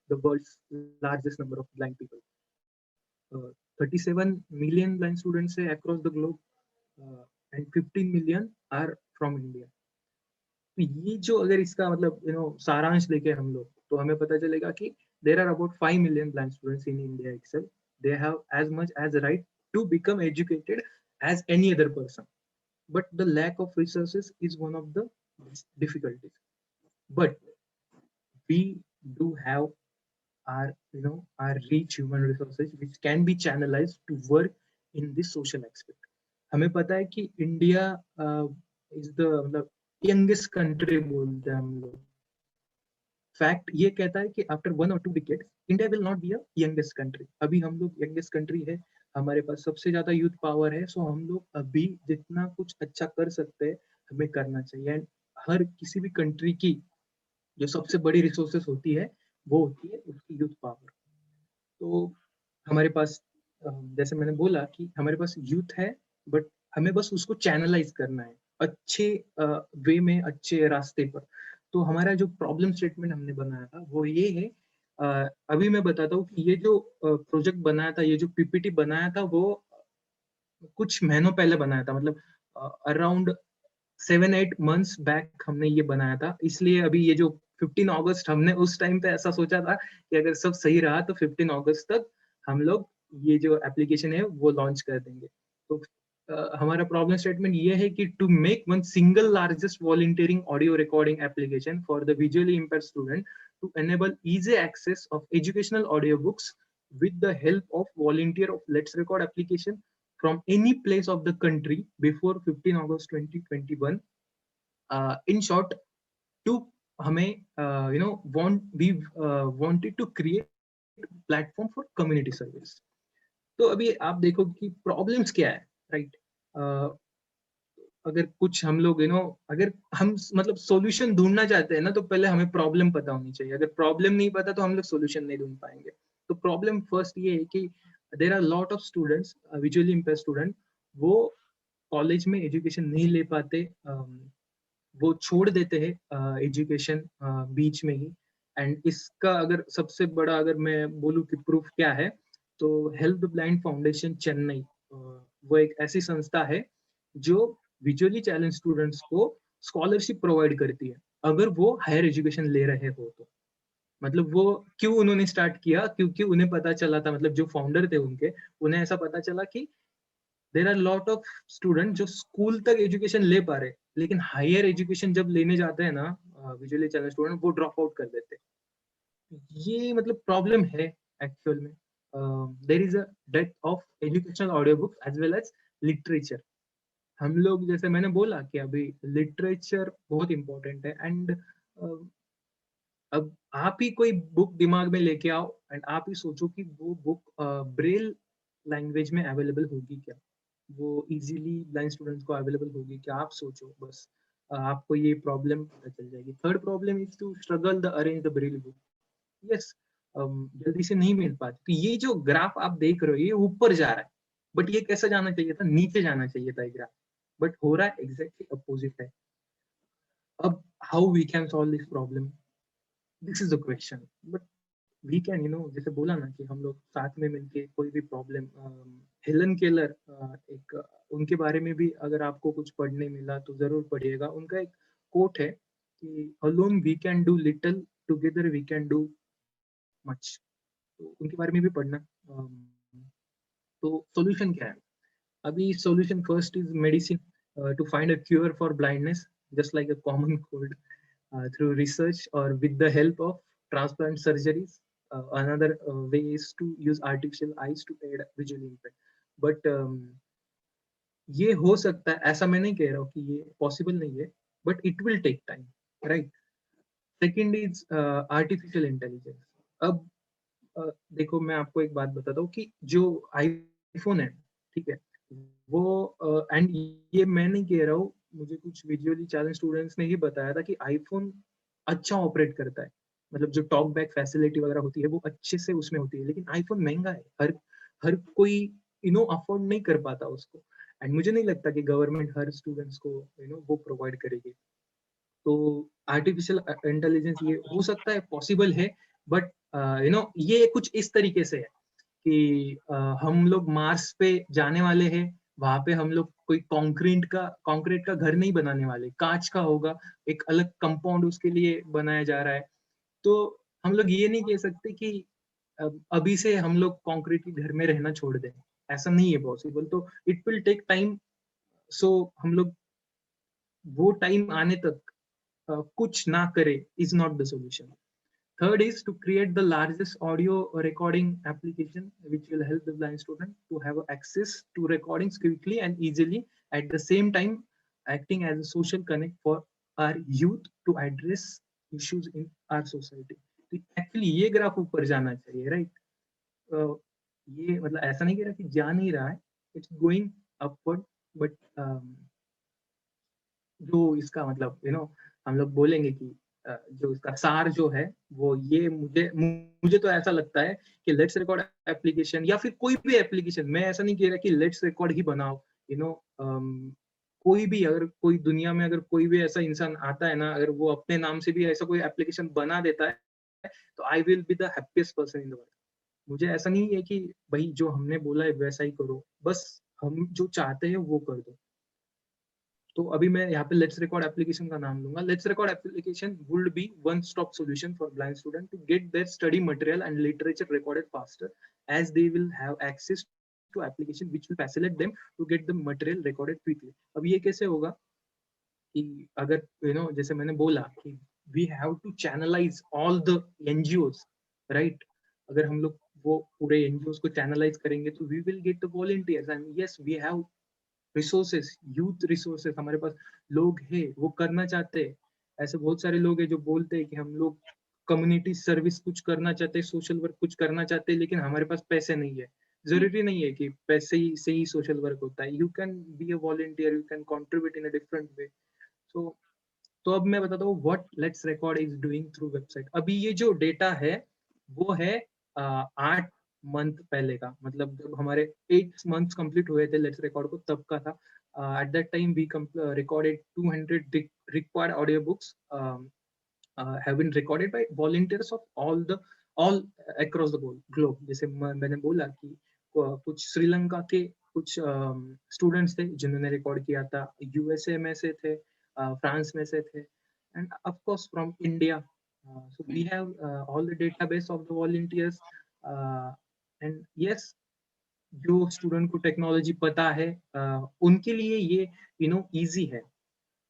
the world's largest number of blind people. 37 million blind students है across the globe, and 15 million are from India. ये जो अगर इसका मतलब सारांश लेके हम लोग, तो हमें पता चलेगा कि there are about 5 million blind students in India itself. They have as much as right to become educated as any other person. but the lack of resources is one of the difficulties. But we do have our, you know, our rich human resources which can be channelized to work in this social aspect. हमें पता है कि India is the मतलब youngest country बोलते हैं हम लोग. Fact ये कहता है कि after 1 or 2 decades India will not be a youngest country. अभी हम लोग यंगेस्ट कंट्री है, हमारे पास सबसे ज्यादा यूथ पावर है, सो हम लोग अभी जितना कुछ अच्छा कर सकते हैं हमें करना चाहिए. एंड हर किसी भी कंट्री की जो सबसे बड़ी रिसोर्सेस होती है वो होती है उसकी यूथ पावर. तो हमारे पास जैसे मैंने बोला कि हमारे पास यूथ है, बट हमें बस उसको चैनलाइज करना है अच्छे वे में, अच्छे रास्ते पर. तो हमारा जो प्रॉब्लम स्टेटमेंट हमने बनाया था वो ये है. अभी मैं बताता हूँ कि ये जो प्रोजेक्ट बनाया था, ये जो पीपीटी बनाया था, वो कुछ महीनों पहले बनाया था. मतलब अराउंड 7-8 months बैक हमने ये बनाया था. इसलिए अभी ये जो 15 अगस्त, हमने उस टाइम पे ऐसा सोचा था कि अगर सब सही रहा तो 15 अगस्त तक हम लोग ये जो एप्लीकेशन है वो लॉन्च कर देंगे. तो हमारा प्रॉब्लम स्टेटमेंट ये है कि to make one single largest volunteering audio recording application for the visually impaired student to enable easy access of educational audio books with the help of volunteer of Let's Record application from any place of the country before 15 August 2021. In short, to हमें we wanted to create platform for community service. तो अभी आप देखो कि problems क्या है, right? अगर कुछ हम लोग अगर हम मतलब सॉल्यूशन ढूंढना चाहते हैं ना, तो पहले हमें प्रॉब्लम पता होनी चाहिए. अगर प्रॉब्लम नहीं पता तो हम लोग सॉल्यूशन नहीं ढूंढ पाएंगे. तो प्रॉब्लम फर्स्ट ये है कि there are lot of students, visually impaired student, वो कॉलेज में एजुकेशन नहीं ले पाते. वो छोड़ देते हैं एजुकेशन बीच में ही. एंड इसका अगर सबसे बड़ा अगर मैं बोलूँ कि प्रूफ क्या है, तो help the blind foundation Chennai, वो एक ऐसी संस्था है जो विजुअली चैलेंज स्टूडेंट्स को स्कॉलरशिप प्रोवाइड करती है अगर वो हायर एजुकेशन ले रहे हो तो. मतलब वो क्यों उन्होंने स्टार्ट किया, क्योंकि उन्हें पता चला था, मतलब जो फाउंडर थे उनके, उन्हें ऐसा पता चला कि there are lot of student जो स्कूल तक एजुकेशन ले पा रहे, लेकिन हायर एजुकेशन जब लेने जाते हैं ना विजुअली चैलेंज स्टूडेंट, वो ड्रॉप आउट कर देते. ये मतलब प्रॉब्लम है एक्चुअल में. देर इज अ डेथ of educational audio book as well as literature. हम लोग, जैसे मैंने बोला कि अभी लिटरेचर बहुत इंपॉर्टेंट है. एंड अब आप ही कोई बुक दिमाग में लेके आओ एंड आप ही सोचो कि वो बुक ब्रेल लैंग्वेज में अवेलेबल होगी क्या, वो इजीली ब्लाइंड स्टूडेंट्स को अवेलेबल होगी क्या. आप सोचो बस, आपको ये प्रॉब्लम पता चल जाएगी. Third problem is to struggle the arrange the braille book. Yes, जल्दी से नहीं मिल पाती. तो ये जो ग्राफ आप देख रहे हो ये ऊपर जा रहा है, बट ये कैसा जाना चाहिए था, नीचे जाना चाहिए था ग्राफ, बट हो रहा है एग्जैक्टली अपोजिट है. अब how we can solve this problem, this is the question. But we can, जैसे बोला ना कि हम लोग साथ में मिलके कोई भी प्रॉब्लम, हेलन केलर, एक उनके बारे में भी अगर आपको कुछ पढ़ने मिला तो जरूर पढ़िएगा. उनका एक कोट है कि alone we can do little, together we can do much. तो उनके बारे में भी पढ़ना. तो सॉल्यूशन क्या है अभी? Solution first is medicine to find a cure for blindness just like a common cold, through research or with the help of transplant surgeries. Another way is to use artificial eyes to aid visual impact. But ये हो सकता है, ऐसा मैं नहीं कह रहा हूँ कि ये पॉसिबल नहीं है, but it will take time, right? Second is artificial intelligence. अब देखो मैं आपको एक बात बताता हूँ कि जो आईफोन है, ठीक है, वो एंड ये मैं नहीं कह रहा हूँ, मुझे कुछ विजुअली चैलेंज स्टूडेंट्स ने ही बताया था कि आईफोन अच्छा ऑपरेट करता है. मतलब जो टॉक बैक फैसिलिटी वगैरह होती है वो अच्छे से उसमें होती है, लेकिन आईफोन महंगा है. हर हर कोई अफोर्ड नहीं कर पाता उसको. एंड मुझे नहीं लगता कि गवर्नमेंट हर स्टूडेंट्स को वो प्रोवाइड करेगी. तो आर्टिफिशियल इंटेलिजेंस ये हो सकता है, पॉसिबल है, बट ये कुछ इस तरीके से है कि हम लोग मार्स पे जाने वाले हैं. वहां पे हम लोग कोई कंक्रीट का घर नहीं बनाने वाले, कांच का होगा, एक अलग कंपाउंड उसके लिए बनाया जा रहा है. तो हम लोग ये नहीं कह सकते कि अभी से हम लोग कंक्रीट के घर में रहना छोड़ दें, ऐसा नहीं है पॉसिबल. तो इट विल टेक टाइम. सो हम लोग वो टाइम आने तक कुछ ना करे is not the solution. Third is to create the largest audio recording application which will help the blind student to have access to recordings quickly and easily, at the same time acting as a social connect for our youth to address issues in our society. तो actually ये graph ऊपर जाना चाहिए, right? ये मतलब ऐसा नहीं कह रहा कि जा नहीं रहा है, इट्स गोइंग अपवर्ड, बट जो इसका मतलब हम लोग बोलेंगे कि जो इसका सार जो है वो ये मुझे मुझे तो ऐसा लगता है कि लेट्स रिकॉर्ड एप्लीकेशन या फिर कोई भी एप्लीकेशन, मैं ऐसा नहीं कह रहा कि लेट्स रिकॉर्ड ही बनाओ, यू नो कोई भी, अगर कोई दुनिया में अगर कोई भी ऐसा इंसान आता है ना, अगर वो अपने नाम से भी ऐसा कोई एप्लीकेशन बना देता है तो I will be the happiest person in the world. मुझे ऐसा नहीं है कि भाई जो हमने बोला है वैसा ही करो, बस हम जो चाहते हैं वो कर दो। तो अभी मैं यहाँ पे लेट्स रिकॉर्ड एप्लीकेशन का नाम लूंगा। Let's record application would be one stop solution for blind student to get their study material and literature recorded faster, as they will have access to application which will facilitate them to get the material recorded quickly. अब ये कैसे होगा कि अगर जैसे मैंने बोला कि we have to channelize all the NGOs, right? अगर हम लोग वो पूरे एनजीओस को चैनलाइज करेंगे तो we will get the volunteers, and yes we have resources, youth resources, हमारे पास लोग हैं वो करना चाहते हैं। ऐसे बहुत सारे लोग हैं जो बोलते हैं कि हम लोग कम्युनिटी सर्विस कुछ करना चाहते हैं, सोशल वर्क कुछ करना चाहते हैं, लेकिन हमारे पास पैसे नहीं है। जरूरी नहीं है कि पैसे ही से ही सोशल वर्क होता है। You can be a volunteer, you can contribute in a different way. So तो अब मैं बताता हूँ what Let's Record is doing through website. अभी ये जो डेटा है वो है 8 मंथ पहले का, मतलब जब हमारे 8 मंथ्स कंप्लीट हुए थे लेट्स रिकॉर्ड को तब का था। At that time we recorded 200 required audiobooks have been recorded by volunteers of all across the globe. जैसे मैंने बोला कि कुछ श्रीलंका के कुछ स्टूडेंट्स थे जिन्होंने रिकॉर्ड किया था, यूएसए में से थे, फ्रांस में से थे, and of course from India. So we have all the database of the volunteers, and yes, जो स्टूडेंट को टेक्नोलॉजी पता है उनके लिए ये इजी है।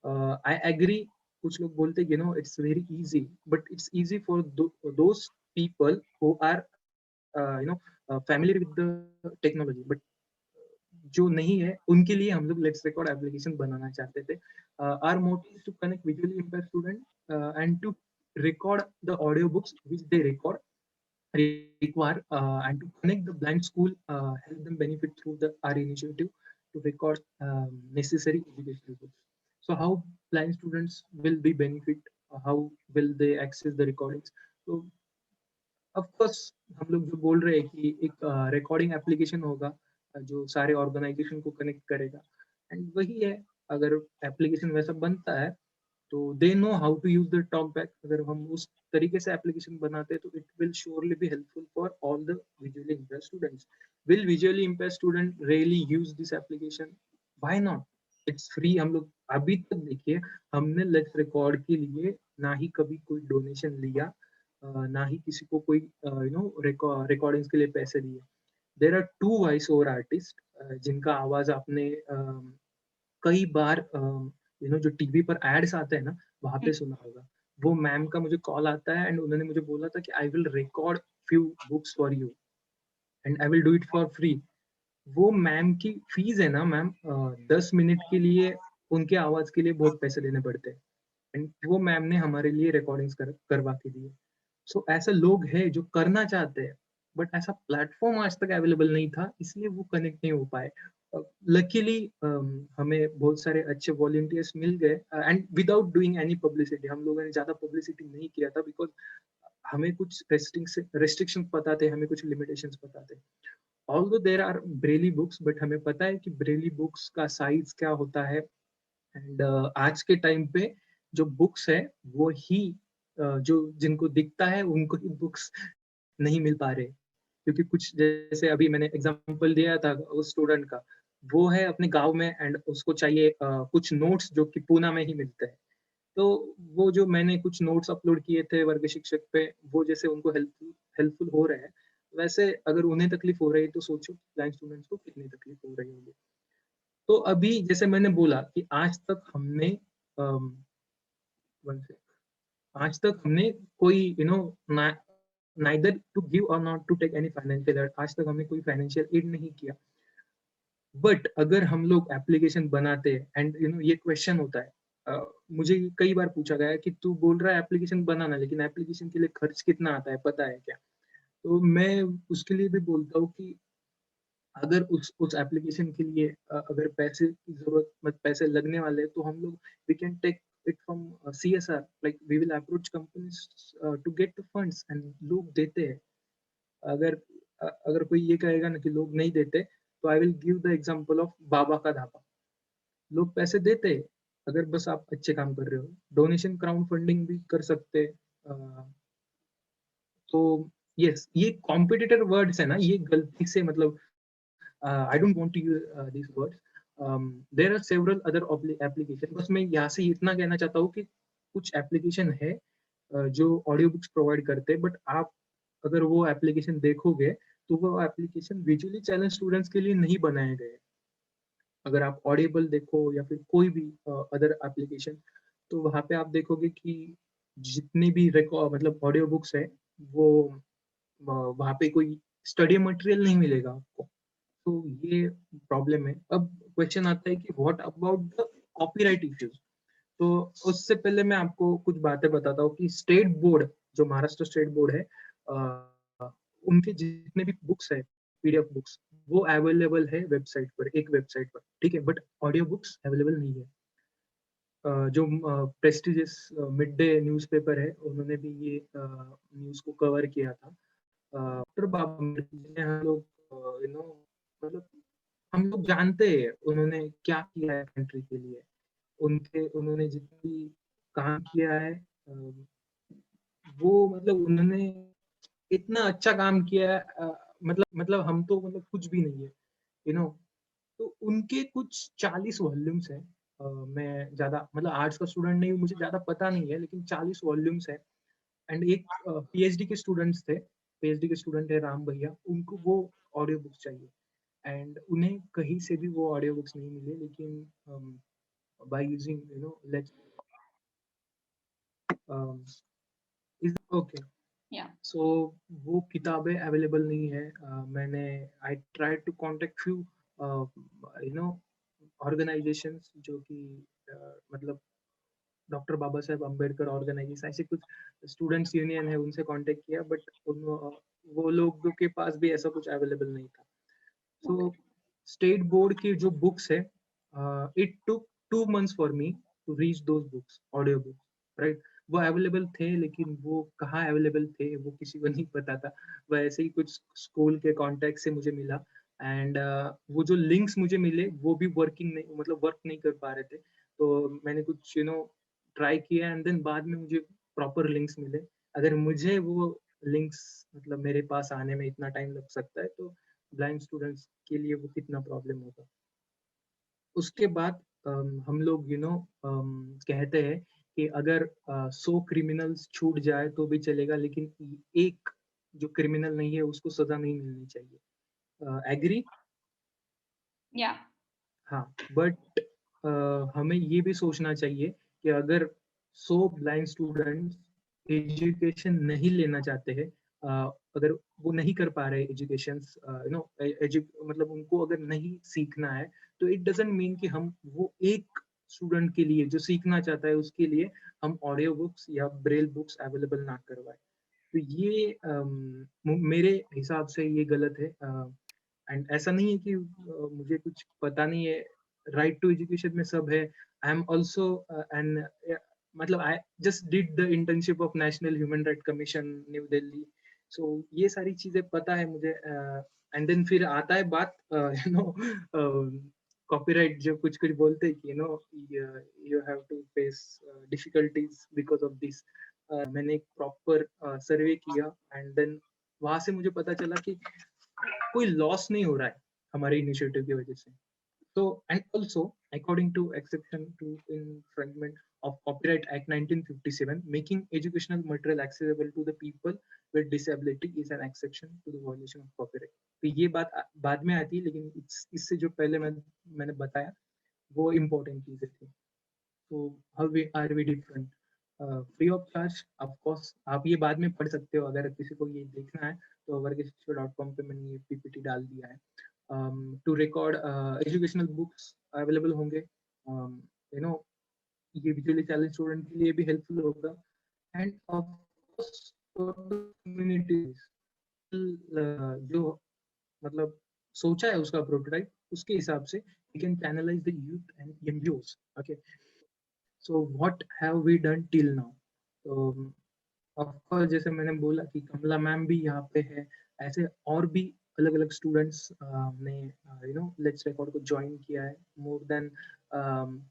आई एग्री, कुछ लोग बोलते हैं it's very easy, but it's easy for those people who are family with the technology, but जो नहीं है उनके लिए हम लोग लेट्स रिकॉर्ड एप्लीकेशन बनाना चाहते थे। Our motive to connect visually impaired student and to record the audio books which they require, and to connect the blind school, help them benefit through our initiative to record necessary educational books. So how blind students will be benefit, how will they access the recordings? So of course हम लोग जो बोल रहे हैं कि एक recording application होगा जो सारे ऑर्गेनाइजेशन को कनेक्ट करेगा, एंड वही है, अगर एप्लीकेशन वैसा बनता है तो they know how to use the TalkBack. अगर हम उस तरीके से एप्लीकेशन बनाते हैं तो it will surely be helpful for all the visually impaired students. Will visually impaired student really use this application? Why not? It's free. हम लोग अभी तक देखिए, हमने लेट्स रिकॉर्ड के लिए ना ही कभी कोई डोनेशन लिया, ना ही किसी को कोई रिकॉर्डिंग्स के लिए पैसे दिए। There are 2 voice over artist जिनका आवाज आपने कई बार जो टीवी पर एड्स आते हैं ना वहां पे सुना होगा। वो मैम का मुझे कॉल आता है एंड उन्होंने मुझे बोला था कि I will record few books for you and I will do it for free. वो मैम की फीस है ना मैम, 10 मिनट के लिए उनके आवाज के लिए बहुत पैसे देने पड़ते हैं, एंड वो मैम ने हमारे लिए रिकॉर्डिंग्स करवा के दिए। सो ऐसे लोग हैं जो करना चाहते हैं, बट ऐसा प्लेटफॉर्म आज तक अवेलेबल नहीं था, इसलिए वो कनेक्ट नहीं हो पाए। लकीली हमें बहुत सारे अच्छे वॉलंटियर्स मिल गए, and without doing any publicity. हम लोगों ने ज्यादा पब्लिसिटी नहीं किया था बिकॉज हमें कुछ रेस्ट्रिक्शन पता थे, हमें कुछ लिमिटेशंस पता थे। Although there are braille books, but हमें पता है कि ब्रेली बुक्स का साइज क्या होता है, एंड आज के टाइम पे जो बुक्स है वो ही जो जिनको दिखता है उनको ही बुक्स नहीं मिल पा रहे, क्योंकि कुछ जैसे अभी मैंने एग्जांपल दिया था उस स्टूडेंट का, वो है अपने गांव में एंड उसको चाहिए कुछ नोट्स जो कि पूना में ही मिलते हैं। तो वो जो मैंने कुछ नोट्स अपलोड किए थे वर्ग शिक्षक पे, वो जैसे उनको हेल्पफुल हो रहे हैं, वैसे अगर उन्हें तकलीफ हो रही है तो सोचो ब्लाइंड स्टूडेंट्स को कितनी तकलीफ हो रही होगी। तो अभी जैसे मैंने बोला कि आज तक हमने one sec, आज तक हमने कोई neither to give or not to take any financial aid, आज तक हमने कोई फाइनेंशियल एड नहीं किया। बट अगर हम लोग एप्लीकेशन बनाते हैं एंड ये क्वेश्चन होता है, मुझे कई बार पूछा गया है कि तू बोल रहा है एप्लीकेशन बनाना, लेकिन एप्लीकेशन के लिए खर्च कितना आता है पता है क्या? तो मैं उसके लिए भी बोलता हूँ कि अगर उस एप्लीकेशन के लिए अगर पैसे की जरूरत मत पैसे लगने वाले हैं, तो हम लोग we can take it from CSR, like we will approach companies to get the funds, and लोग देते हैं। अगर अगर कोई ये कहेगा ना कि लोग नहीं देते, तो I will give the example of Baba ka Dhaba. लोग पैसे देते हैं अगर बस आप अच्छे काम कर रहे हो। डोनेशन क्राउड फंडिंग भी कर सकते हैं। तो यस, ये कॉम्पिटिटर वर्ड्स है ना, ये गलती से मतलब I don't want to use these words. There are several other application. बस मैं यहाँ से इतना कहना चाहता हूँ कि कुछ एप्लीकेशन है जो ऑडियो बुक्स प्रोवाइड करते हैं, बट आप अगर वो एप्लीकेशन देखोगे तो वो एप्लीकेशन विजुअली चैलेंज स्टूडेंट्स के लिए नहीं बनाए गए। अगर आप ऑडिबल देखो या फिर कोई भी अदर एप्लीकेशन, तो वहाँ पे आप देखोगे कि जितनी भी मतलब ऑडियो बुक्स है, वो वहाँ पे कोई स्टडी मटेरियल नहीं मिलेगा आपको। तो ये प्रॉब्लम है। अब क्वेश्चन आता है कि what about the copyright issues. तो उससे पहले मैं आपको कुछ बातें बताता हूँ कि स्टेट बोर्ड, जो महाराष्ट्र स्टेट बोर्ड है, उनके जितने भी बुक्स है, PDF बुक्स, वो अवेलेबल है वेबसाइट पर, एक वेबसाइट पर, ठीक है, बट ऑडियो बुक्स अवेलेबल नहीं है। जो प्रेस्टिजियस मिड डे न्यूज़पेपर है, उन्होंने भी ये न्यूज़ को कवर किया था। डॉक्टर बाबा अम्बेडकर ने हम लोग मतलब हम लोग जानते हैं उन्होंने क्या किया है कंट्री के लिए। उन्होंने जितनी काम किया है, वो मतलब उन्होंने इतना अच्छा काम किया है, मतलब हम तो मतलब कुछ भी नहीं है, यू नो। तो उनके कुछ 40 वॉल्यूम्स है। मैं ज्यादा मतलब आर्ट्स का स्टूडेंट नहीं हूँ, मुझे ज्यादा पता नहीं है, लेकिन 40 वॉल्यूम्स है। एंड एक PhD के स्टूडेंट्स थे, PhD के स्टूडेंट है राम भैया, उनको वो ऑडियो बुक्स चाहिए, एंड उन्हें कहीं से भी वो ऑडियो बुक्स नहीं मिले, लेकिन by using let's is okay. Yeah. So वो किताबें अवेलेबल नहीं है। मैंने I try to contact few no organisations जो कि मतलब डॉक्टर बाबा साहेब अम्बेडकर ऑर्गेनाइजेशन, ऐसे कुछ स्टूडेंट्स यूनियन है, उनसे कांटेक्ट किया, बट वो लोगों के पास भी ऐसा कुछ अवेलेबल नहीं था। सो स्टेट बोर्ड की जो बुक्स है, it took 2 months for me to reach those books, audio books, right. वो अवेलेबल थे, लेकिन वो कहाँ अवेलेबल थे वो किसी को नहीं पता था। वो ऐसे ही कुछ स्कूल के कॉन्टेक्ट से मुझे मिला, एंड वो जो लिंक्स मुझे मिले वो भी वर्किंग नहीं, मतलब वर्क नहीं कर पा रहे थे। तो मैंने कुछ ट्राई किया, एंड देन बाद में मुझे प्रॉपर लिंक्स मिले। अगर मुझे वो लिंक्स मतलब मेरे पास आने में इतना टाइम लग सकता है, तो ब्लाइंड स्टूडेंट्स के लिए वो कितना प्रॉब्लम होगा। उसके बाद हम लोग कहते हैं कि अगर 100 क्रिमिनल्स छूट जाए तो भी चलेगा, लेकिन एक जो क्रिमिनल नहीं है उसको सजा नहीं मिलनी चाहिए। एग्री? Yeah. हाँ, बट हमें ये भी सोचना चाहिए कि अगर 100 ब्लाइंड स्टूडेंट्स एजुकेशन नहीं लेना चाहते हैं, अगर वो नहीं कर पा रहे एजुकेशन, मतलब उनको अगर नहीं सीखना है, तो इट डजंट मीन कि हम वो एक स्टूडेंट के लिए जो सीखना चाहता है उसके लिए हम ऑडियो बुक्स या ब्रेल बुक्स अवेलेबल ना करवाए। तो ये मेरे हिसाब से ये गलत है। एंड ऐसा नहीं है कि मुझे कुछ पता नहीं है, राइट टू एजुकेशन में सब है। आई एम ऑल्सो एन मतलब I just did the internship of national human right commission new Delhi. So ये सारी चीजें पता है मुझे। एंड देन फिर आता है बात कॉपीराइट, जो कुछ कुछ बोलते हैं कि you have to face difficulties because of this. मैंने एक प्रॉपर सर्वे किया, एंड देन वहां से मुझे पता चला कि कोई लॉस नहीं हो रहा है हमारे इनिशिएटिव की वजह से। तो and also according to exception to infringement of Copyright Act 1957, making educational material accessible to the people with disability is an exception to the violation of copyright. तो ये बात बाद में आती है, लेकिन इससे जो पहले मैंने बताया वो इम्पोर्टेंट चीजें थी। तो how are we different? Free of charge of course, आप ये बाद में पढ़ सकते हो अगर किसी को ये देखना है तो वर्गशिक्षा.com पे मैंने ये पीपीटी डाल दिया है। To record educational books available होंगे, यू नो ये विजुअली चैलेंज स्टूडेंट के लिए भी हेल्पफुल होगा। एंड ऑफ कोर्स कम्युनिटीज जो मतलब सोचा है उसका प्रोटोटाइप, उसके हिसाब से we can channelize the youth and NGOs. Okay, so what have we done till now? तो ऑफ कोर्स जैसे मैंने बोला कि कमला मैम भी यहाँ पे है, ऐसे और भी अलग अलग स्टूडेंट्स ने लेट्स रिकॉर्ड को ज्वाइन किया है। मोर देन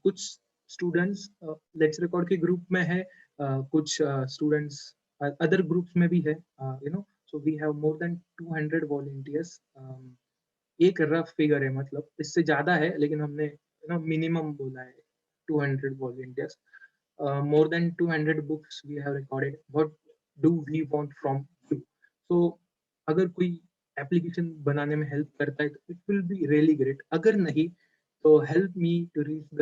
कुछ स्टूडेंट्स लेट्स रिकॉर्ड के ग्रुप में है, कुछ स्टूडेंट्स अदर ग्रुप्स में भी है, so we have more than 200 volunteers. एक रफ फिगर है, मतलब इससे ज्यादा है, लेकिन हमने मिनिमम बोला है 200 volunteers. more than 200 books we have recorded. What do we want from you? So अगर कोई एप्लीकेशन बनाने में हेल्प करता है तो it will be really great. अगर नहीं तो help me to reach the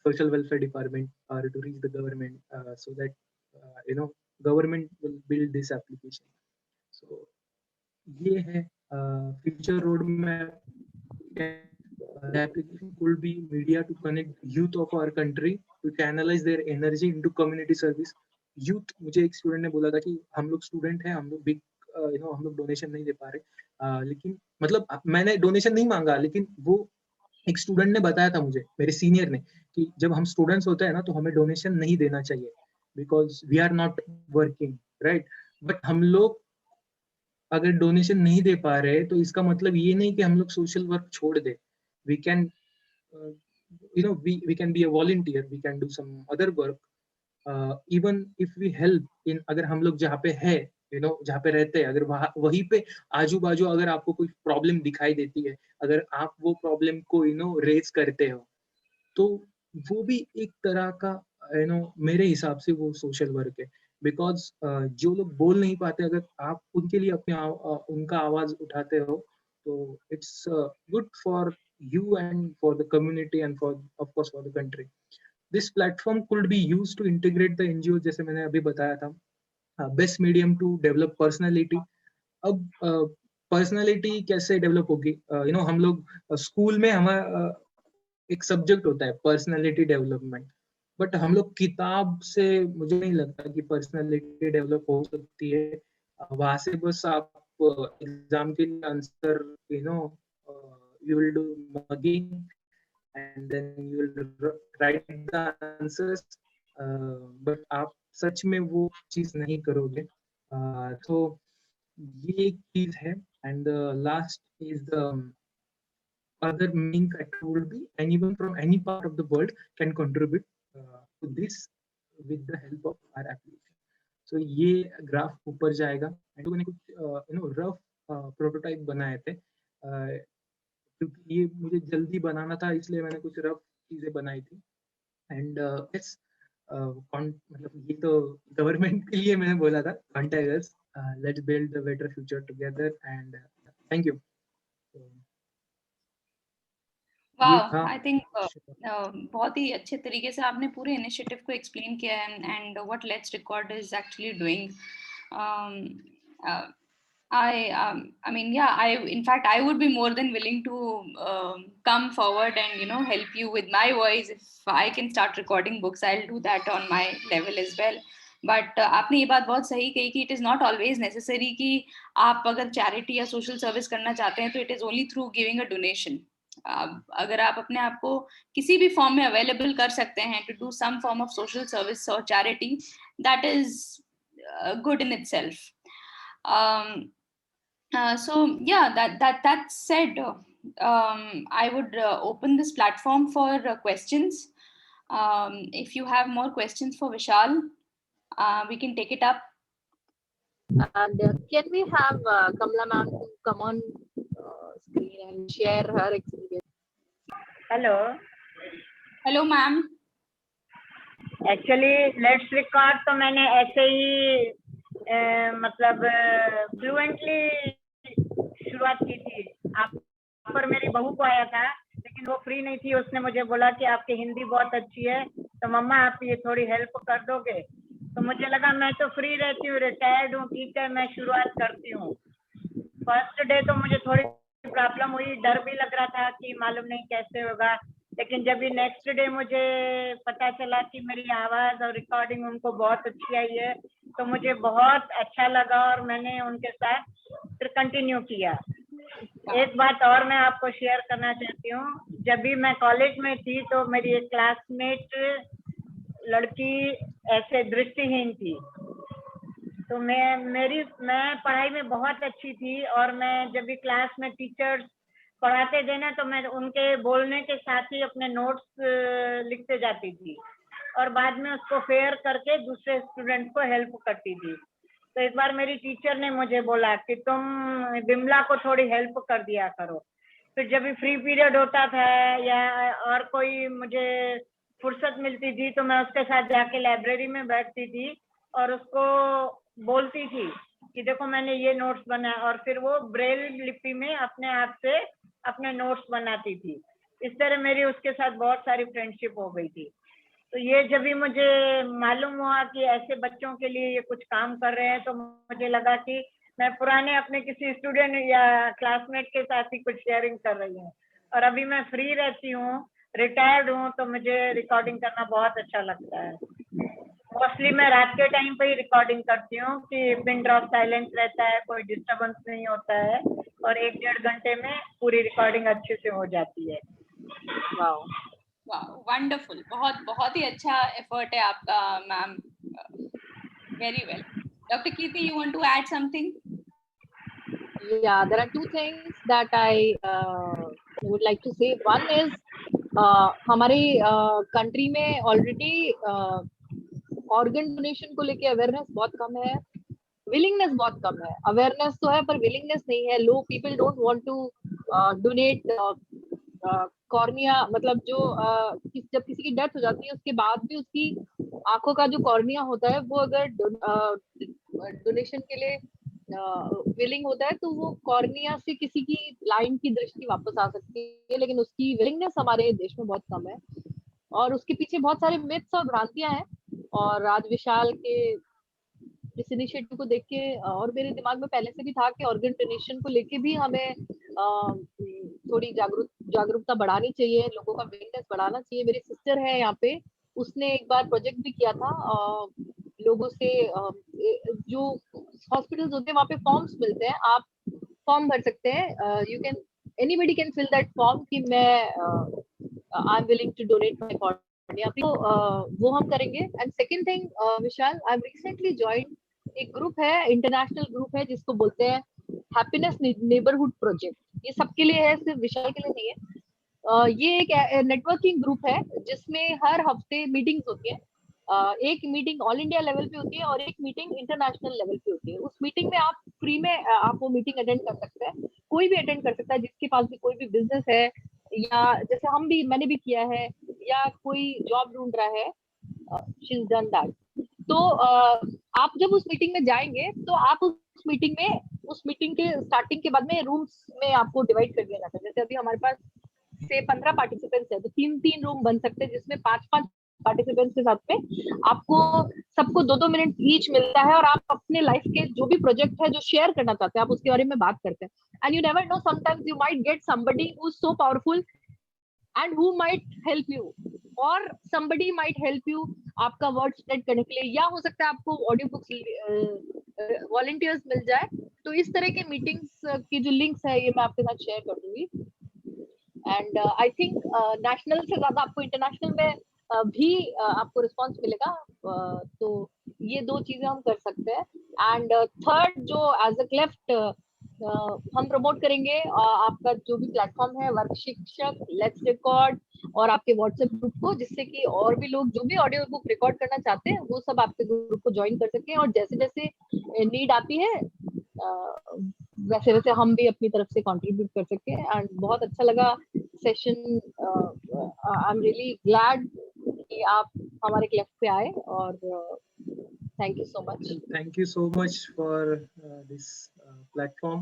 social welfare department और to reach the government so that government will build this application. So ये है future road map. The application could be media to connect youth of our country to channelize their energy into community service. Youth, मुझे एक student ने बोला था कि हम लोग स्टूडेंट हैं, हम लोग बिग हम लोग डोनेशन नहीं दे पा रहे, लेकिन मतलब मैंने डोनेशन नहीं मांगा, लेकिन वो एक स्टूडेंट ने बताया था मुझे, मेरे सीनियर ने, कि जब हम स्टूडेंट्स होते हैं ना तो हमें डोनेशन नहीं देना चाहिए because we are not working, right. But हम लोग अगर डोनेशन नहीं दे पा रहे तो इसका मतलब ये नहीं कि हम लोग सोशल वर्क छोड़ दे। We can we can be a volunteer, we can do some other work, even if we help in, अगर हम लोग जहाँ पे है जहाँ पे रहते हैं, अगर वहीं पे आजू बाजू अगर आपको कोई प्रॉब्लम दिखाई देती है, अगर आप वो प्रॉब्लम को रेज करते हो, तो वो भी एक तरह का मेरे हिसाब से वो सोशल वर्क है। बिकॉज जो लोग बोल नहीं पाते, अगर आप उनके लिए अपने उनका आवाज उठाते हो, तो it's good for you and for the community and for of course for the country. This platform could be used to integrate the NGOs, जैसे मैंने अभी बताया था, best medium to develop personality. अब पर्सनालिटी कैसे डेवलप होगी? हम लोग स्कूल में हमारा एक सब्जेक्ट होता है पर्सनालिटी डेवलपमेंट, बट हम लोग किताब से मुझे नहीं लगता कि पर्सनालिटी डेवलप हो सकती है। वहां से बस आप एग्जाम के लिए answer you will do mugging and then you will write the answers, but आप सच में वो चीज नहीं करोगे। तो ये एक चीज है। And the last is the other main factor will be anyone from any part of the world can contribute to this with the help of our application. So ये ग्राफ ऊपर जाएगा। मैंने कुछ रफ प्रोटोटाइप बनाए थे, क्योंकि ये मुझे जल्दी बनाना था, इसलिए मैंने कुछ रफ चीजें बनाई थी। एंड यस, मतलब ये तो गवर्नमेंट के लिए मैंने बोला था, contact us, let's build the better future together, and thank you. वाह, आई थिंक बहुत ही अच्छे तरीके से आपने पूरे इनिशिएटिव को एक्सप्लेन किया है and what Let's Record is actually doing. I mean, yeah, in fact, I would be more than willing to come forward and, help you with my voice. If I can start recording books, I'll do that on my level as well. But आपने ये बात बहुत सही कही कि it is not always necessary कि आप अगर charity या social service करना चाहते हैं तो it is only through giving a donation. अगर आप अपने आप को किसी भी फॉर्म में अवेलेबल कर सकते हैं to do some form of social service or charity, that is good in itself. So yeah, that said, I would open this platform for questions. If you have more questions for Vishal, we can take it up. And can we have Kamala ma'am to come on screen and share her experience? Hello ma'am. Actually let's record तो मैंने ऐसे ही मतलब fluently शुरुआत की थी। आप पर मेरी बहू को आया था, लेकिन वो फ्री नहीं थी। उसने मुझे बोला कि आपकी हिंदी बहुत अच्छी है, तो मम्मा आप ये थोड़ी हेल्प कर दोगे? तो मुझे लगा मैं तो फ्री रहती हूँ, रिटायर्ड हूँ, ठीक है मैं शुरुआत करती हूँ। फर्स्ट डे तो मुझे थोड़ी प्रॉब्लम हुई, डर भी लग रहा था कि मालूम नहीं कैसे होगा। लेकिन जब ये नेक्स्ट डे मुझे पता चला कि मेरी आवाज और रिकॉर्डिंग उनको बहुत अच्छी आई है, तो मुझे बहुत अच्छा लगा और मैंने उनके साथ फिर कंटिन्यू किया। एक बात और मैं आपको शेयर करना चाहती हूँ। जब भी मैं कॉलेज में थी तो मेरी एक क्लासमेट लड़की ऐसे दृष्टिहीन थी, तो मैं पढ़ाई में बहुत अच्छी थी, और मैं जब भी क्लास में टीचर्स पढ़ाते थे ना, तो मैं उनके बोलने के साथ ही अपने नोट्स लिखते जाती थी, और बाद में उसको फेयर करके दूसरे स्टूडेंट को हेल्प करती थी। तो एक बार मेरी टीचर ने मुझे बोला कि तुम बिमला को थोड़ी हेल्प कर दिया करो। फिर जब भी फ्री पीरियड होता था या और कोई मुझे फुर्सत मिलती थी, तो मैं उसके साथ जाके लाइब्रेरी में बैठती थी और उसको बोलती थी कि देखो मैंने ये नोट्स बनाया, और फिर वो ब्रेल लिपि में अपने आप से अपने नोट्स बनाती थी। इस तरह मेरी उसके साथ बहुत सारी फ्रेंडशिप हो गई थी। तो ये जब भी मुझे मालूम हुआ कि ऐसे बच्चों के लिए ये कुछ काम कर रहे हैं, तो मुझे लगा कि मैं पुराने अपने किसी स्टूडेंट या क्लासमेट के साथ ही कुछ शेयरिंग कर रही हूँ। और अभी मैं फ्री रहती हूँ, रिटायर्ड हूँ, तो मुझे रिकॉर्डिंग करना बहुत अच्छा लगता है। मोस्टली मैं रात के टाइम पे ही रिकॉर्डिंग करती हूँ कि पिन ड्रॉप साइलेंस रहता है, कोई डिस्टरबेंस नहीं होता है, और 1-1.5 घंटे में पूरी रिकॉर्डिंग अच्छे से हो जाती है। वाओ, वंडरफुल, बहुत बहुत ही अच्छा एफर्ट है आपका ma'am. Very well. Doctor Kirti, you want to add something? yeah, there are two things that I would like to say. One is हमारे कंट्री में ऑलरेडी ऑर्गन डोनेशन को लेके अवेयरनेस बहुत कम है, विलिंगनेस बहुत कम है। अवेयरनेस तो है पर विलिंगनेस नहीं है। लोग people don't want to donate cornea. मतलब जो जब किसी की डेथ हो जाती है उसके बाद भी उसकी आंखों का जो कॉर्निया होता है, वो अगर डोनेशन के लिए विलिंग होता है तो वो कॉर्निया से किसी की ब्लाइंड की दृष्टि वापस आ सकती है, लेकिन उसकी विलिंगनेस हमारे देश में बहुत कम है। और उसके पीछे बहुत सारे मिथ्स और भ्रांतियां हैं। और आज विशाल के इस इनिशिएटिव को देख के और मेरे दिमाग में पहले से भी था कि ऑर्गन डोनेशन को लेके भी हमें थोड़ी जागरूकता बढ़ानी चाहिए, लोगों का अवेयरनेस बढ़ाना चाहिए। मेरी सिस्टर है यहाँ पे, उसने एक बार प्रोजेक्ट भी किया था लोगों से। जो हॉस्पिटल्स होते हैं वहाँ पे फॉर्म्स मिलते हैं, आप फॉर्म भर सकते हैं। You can anybody can fill that form कि मैं I am willing to donate my cornea. तो वो हम करेंगे। And second thing, Vishal, I am recently joined एक ग्रुप है, इंटरनेशनल ग्रुप है, जिसको बोलते हैं हैप्पीनेस नेबरहुड प्रोजेक्ट। ये सबके लिए है, सिर्फ विशाल के लिए नहीं है। ये एक नेटवर्किंग ग्रुप है जिसमें हर हफ्ते मीटिंग्स होती है। एक मीटिंग ऑल इंडिया लेवल पे होती है और एक मीटिंग इंटरनेशनल लेवल पे होती है। उस मीटिंग में आप फ्री में आप वो मीटिंग अटेंड कर सकते हैं। कोई भी अटेंड कर सकता है, जिसके पास भी कोई भी बिजनेस है, या जैसे मैंने भी किया है, या कोई जॉब ढूंढ रहा है, शी इज डन दैट। तो आप जब उस मीटिंग में जाएंगे तो आप उस मीटिंग के स्टार्टिंग के बाद में रूम्स में आपको डिवाइड कर दिया जाता है। जैसे अभी हमारे पास से 15 पार्टिसिपेंट्स है, तो 3-3 रूम बन सकते हैं, जिसमें 5-5 पार्टिसिपेंट्स के साथ में आपको सबको 2-2 मिनट ईच मिलता है, और आप अपने लाइफ के जो भी प्रोजेक्ट है जो शेयर करना चाहते हैं, आप उसके बारे में बात करते हैं। And you never know, sometimes you might get somebody who is so powerful and who might help you, और somebody might help you आपका वर्ड स्प्रेड करने के लिए, या हो सकता है आपको ऑडियो बुक्स वॉलंटियर्स मिल जाए। तो इस तरह के मीटिंग्स की जो लिंक्स है ये मैं आपके साथ शेयर कर दूंगी। एंड आई थिंक नेशनल से ज्यादा आपको इंटरनेशनल में भी आपको रिस्पांस मिलेगा। तो ये 2 चीजें हम कर सकते हैं। एंड थर्ड, जो एज अ क्लेफ्ट हम प्रमोट करेंगे आपका जो भी प्लेटफॉर्म है, वर्क शिक्षक, लेट्स रिकॉर्ड, और आपके व्हाट्सएप ग्रुप को, जिससे कि और भी लोग जो भी ऑडियो बुक रिकॉर्ड करना चाहते हैं वो सब आपके ग्रुप को ज्वाइन कर सकें। और जैसे जैसे नीड आती है वैसे वैसे हम भी अपनी तरफ से कंट्रीब्यूट कर सकें। एंड बहुत अच्छा लगा session. I am really glad कि आप हमारे क्लेफ्ट पे आए, और thank you so much. Thank you so much for this platform.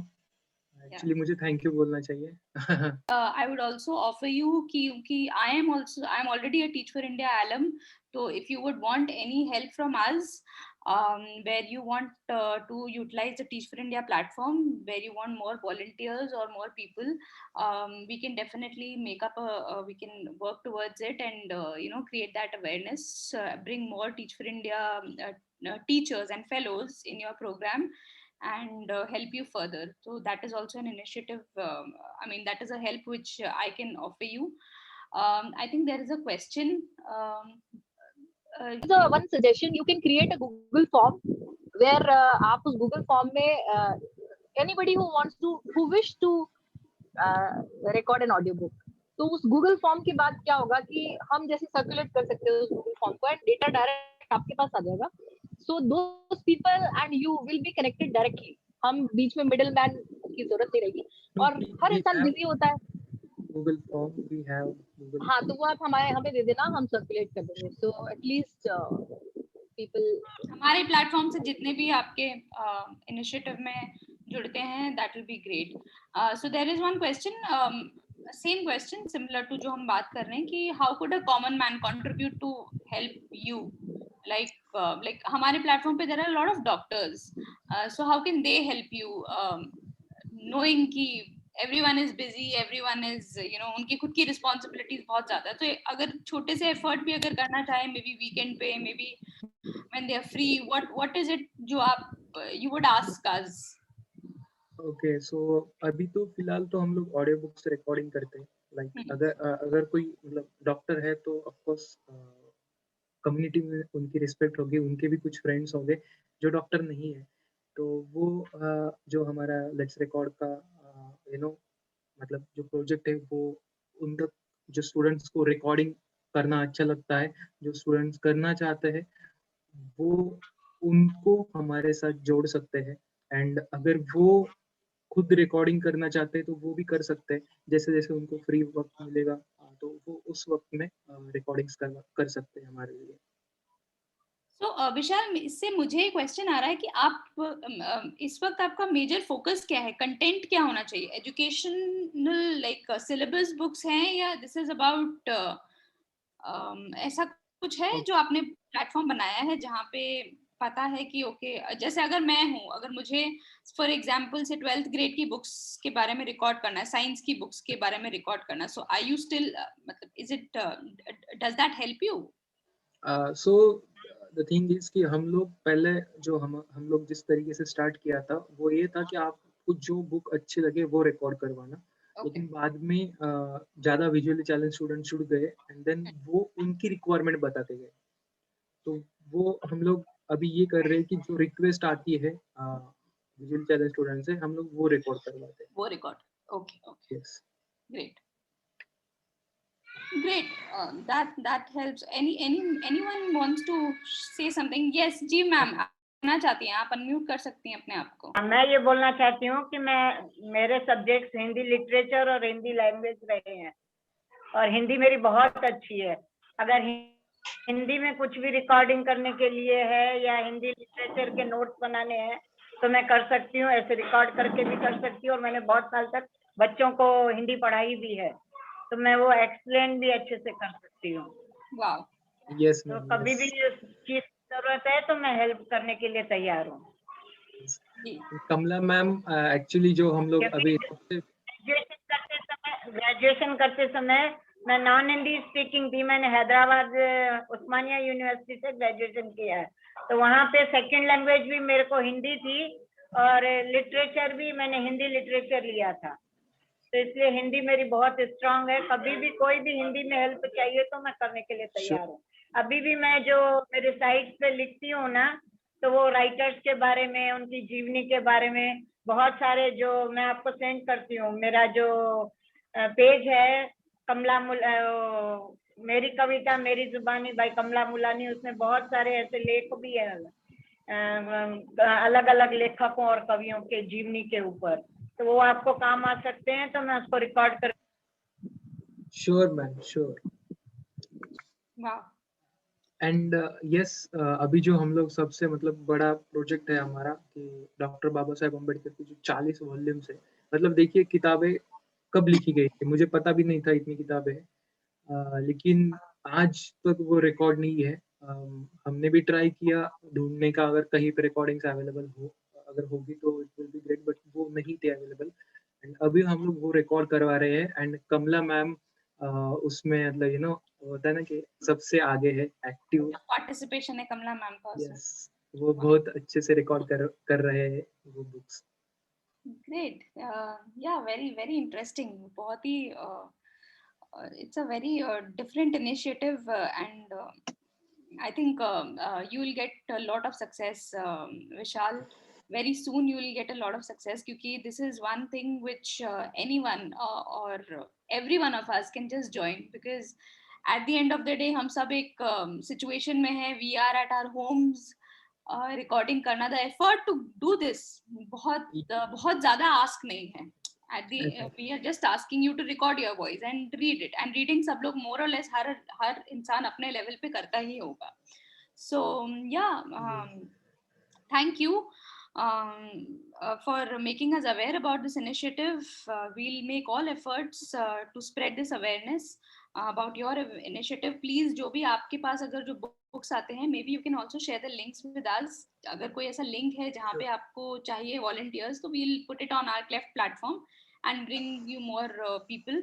Actually मुझे थैंक यू बोलना चाहिए. I would also offer you कि I am already a Teach for India alum. So if you would want any help from us, where you want to utilize the Teach for India platform, where you want more volunteers or more people, we can definitely make up we can work towards it and create that awareness, bring more Teach for India teachers and fellows in your program, and help you further. So that is also an initiative. That is a help which I can offer you. I think there is a question. So one suggestion, you can create a Google form where आप उस Google form में anybody who wish to record an audiobook, तो उस Google form के बाद क्या होगा कि हम जैसे circulate कर सकते हैं उस Google form को, and data direct आपके पास आ जाएगा. So those people and you will be connected directly. हम बीच में middleman की जरूरत नहीं रहेगी. और हर इंसान बिजी होता है. Google form we have. हाँ, तो वो आप हमें दे देना, हम सर्कुलेट कर देंगे. So at least people. हमारे प्लेटफॉर्म से जितने भी आपके इनिशिएटिव में जुड़ते हैं, that will be great. So there is one question, same question similar to जो हम बात कर रहे हैं कि how could a common man contribute to help you? Like हमारे प्लेटफॉर्म पे there are a lot of doctors. So how can they help you, knowing कि everyone is busy, everyone is उनकी खुद की responsibilities बहुत ज्यादा है. तो अगर छोटे से effort भी अगर करना चाहे, maybe weekend पे, maybe when they are free, what is it जो आप you would ask us? Okay, so अभी तो फिलहाल तो हम लोग ऑडियो बुक्स रिकॉर्डिंग करते हैं. लाइक अगर कोई मतलब डॉक्टर है तो ऑफ कोर्स कम्युनिटी में उनकी रिस्पेक्ट होगी, उनके भी कुछ फ्रेंड्स होंगे जो डॉक्टर नहीं है, तो वो जो हमारा लेट्स रिकॉर्ड का मतलब जो प्रोजेक्ट है वो उन तक जो स्टूडेंट्स को रिकॉर्डिंग करना अच्छा लगता है, जो स्टूडेंट्स करना चाहते हैं, वो उनको हमारे साथ जोड़ सकते हैं. एंड अगर वो खुद रिकॉर्डिंग करना चाहते हैं तो वो भी कर सकते हैं. जैसे जैसे उनको फ्री वक्त मिलेगा तो वो उस वक्त में रिकॉर्डिंग्स कर सकते हैं हमारे लिए. So विशाल, इससे मुझे एक क्वेश्चन आ रहा है कि आप इस वक्त आपका मेजर फोकस क्या है, कंटेंट क्या होना चाहिए, एजुकेशनल लाइक सिलेबस बुक्स हैं या दिस इज अबाउट ऐसा कुछ है जो आपने प्लेटफॉर्म बनाया है जहाँ पे पता है कि ओके जैसे अगर मैं हूँ, अगर मुझे फॉर एग्जांपल से 12th ग्रेड की बुक्स के बारे में रिकॉर्ड करना है, साइंस की बुक्स के बारे में रिकॉर्ड करना है, सो आर यू स्टिल मतलब is it does that help you? So the thing is कि हम लोग पहले जो हम लोग जिस तरीके से स्टार्ट किया था वो ये था कि आपको जो बुक अच्छी लगे वो रिकॉर्ड करवाना. लेकिन बाद में ज़्यादा विजुअली चैलेंज स्टूडेंट जुड़ गए एंड देन वो उनकी रिक्वायरमेंट बताते गए. तो वो हम लोग अभी ये कर रहे हैं कि जो रिक्वेस्ट आती है विजुअल चैलेंज स्टूडेंट से, हम लोग वो रिकॉर्ड करवाते हैं. वो record. Okay. Yes. Great. That helps. Anyone wants to say something? Yes, जी मैम, कहना चाहती हैं आप, अनम्यूट कर सकती हैं अपने आप को. मैं ये बोलना चाहती हूँ कि मेरे सब्जेक्ट्स हिंदी लिटरेचर और हिंदी लैंग्वेज रहे हैं और हिंदी मेरी बहुत अच्छी है. अगर हिंदी में कुछ भी रिकॉर्डिंग करने के लिए है या हिंदी लिटरेचर के नोट्स बनाने हैं तो मैं कर सकती हूँ, ऐसे रिकॉर्ड करके भी कर सकती हूँ. और मैंने बहुत साल तक बच्चों को हिंदी पढ़ाई भी है तो मैं वो एक्सप्लेन भी अच्छे से कर सकती हूँ. वाओ. यस तो मैम. कभी भी इस चीज की जरूरत है तो मैं हेल्प करने के लिए तैयार हूँ. कमला मैम एक्चुअली जो हम लोग अभी ग्रेजुएशन करते समय मैं नॉन हिंदी स्पीकिंग थी. मैंने हैदराबाद उस्मानिया यूनिवर्सिटी से ग्रेजुएशन किया है तो वहाँ पे सेकंड लैंग्वेज भी मेरे को हिंदी थी और लिटरेचर भी मैंने हिंदी लिटरेचर लिया था. तो इसलिए हिंदी मेरी बहुत स्ट्रांग है. कभी भी कोई भी हिंदी में हेल्प चाहिए तो मैं करने के लिए तैयार हूँ. अभी भी मैं जो मेरे साइट पे लिखती हूँ ना तो वो राइटर्स के बारे में, उनकी जीवनी के बारे में बहुत सारे जो मैं आपको सेंड करती हूँ. मेरा जो पेज है मेरी कविता मेरी जुबानी बाय कमला मुलानी, उसमें बहुत सारे ऐसे लेख भी है अलग अलग लेखकों और कवियों के जीवनी के ऊपर. तो वो आपको काम आ सकते हैं तो मैं उसको रिकॉर्ड कर. Sure ma'am, sure. वाह. एंड यस, अभी जो हम लोग सबसे मतलब बड़ा प्रोजेक्ट है हमारा कि डॉक्टर बाबा साहेब अम्बेडकर की जो 40 वॉल्यूम्स है, मतलब देखिए किताबें कब लिखी गई थी मुझे पता भी नहीं था इतनी किताबें हैं। लेकिन आज तक वो रिकॉर्ड नहीं है। हमने भी ट्राई किया ढूंढने का, अगर कहीं पे रिकॉर्डिंग्स अवेलेबल हो, अगर होगी तो it will be great, but वो नहीं थे अवेलेबल। एंड अभी हम लोग वो रिकॉर्ड करवा रहे हैं एंड कमला मैम उसमें मतलब होता है ना कि सबसे आगे है एक्टिव। पार्टिसिपेशन है कमला मैम का उसमें। यस, वो बहुत अच्छे से रिकॉर्ड कर रहे हैं वो बुक्स। ग्रेट, या वेरी वेरी इंटरेस्टिंग, बहुत ही it's a very different initiative, and I think you will get a lot of success, Vishal. Very soon you will get a lot of success, because this is one thing which anyone or every one of us can just join, because at the end of the day हम सब एक situation में है, we are at our homes recording करना, the effort to do this बहुत ज़्यादा ask नहीं है। At the we are just asking you to record your voice and read it, and reading सब लोग more or less हर इंसान अपने level पे करता ही होगा। So yeah, thank you for making us aware about this initiative. We'll make all efforts to spread this awareness about your initiative. Please, जो भी आपके पास अगर जो books आते हैं, maybe you can also share the links with us. अगर कोई ऐसा link है जहाँ पे आपको चाहिए volunteers, तो we'll put it on our Cleft platform and bring you more people.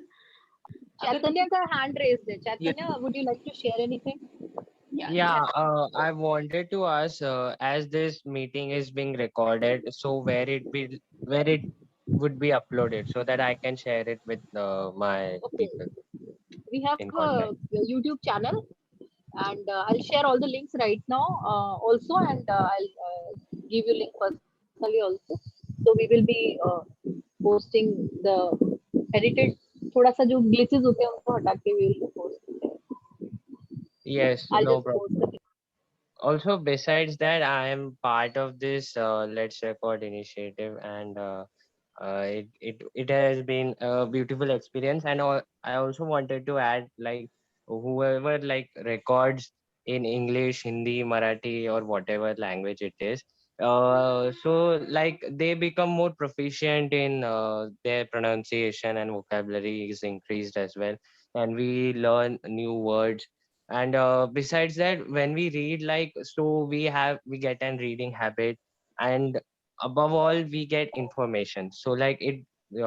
Chaitanya ka hand raised hai. Chaitanya, would you like to share anything? Yeah, I wanted to ask, as this meeting is being recorded, so where it would be uploaded so that I can share it with my Okay. people We have in a contact. YouTube channel, and I'll share all the links right now also, and I'll give you link personally also. So we will be posting the edited, थोड़ा सा जो glitches होते हैं उनको हटा के we will post. Yes, I'll no just problem. post the Also, besides that, I am part of this Let's Record initiative, and it has been a beautiful experience. And I also wanted to add, like, whoever like records in English, Hindi, Marathi, or whatever language it is, so like they become more proficient in their pronunciation, and vocabulary is increased as well, and we learn new words. And besides that, when we read, like, so we get an reading habit, and above all we get information, so like it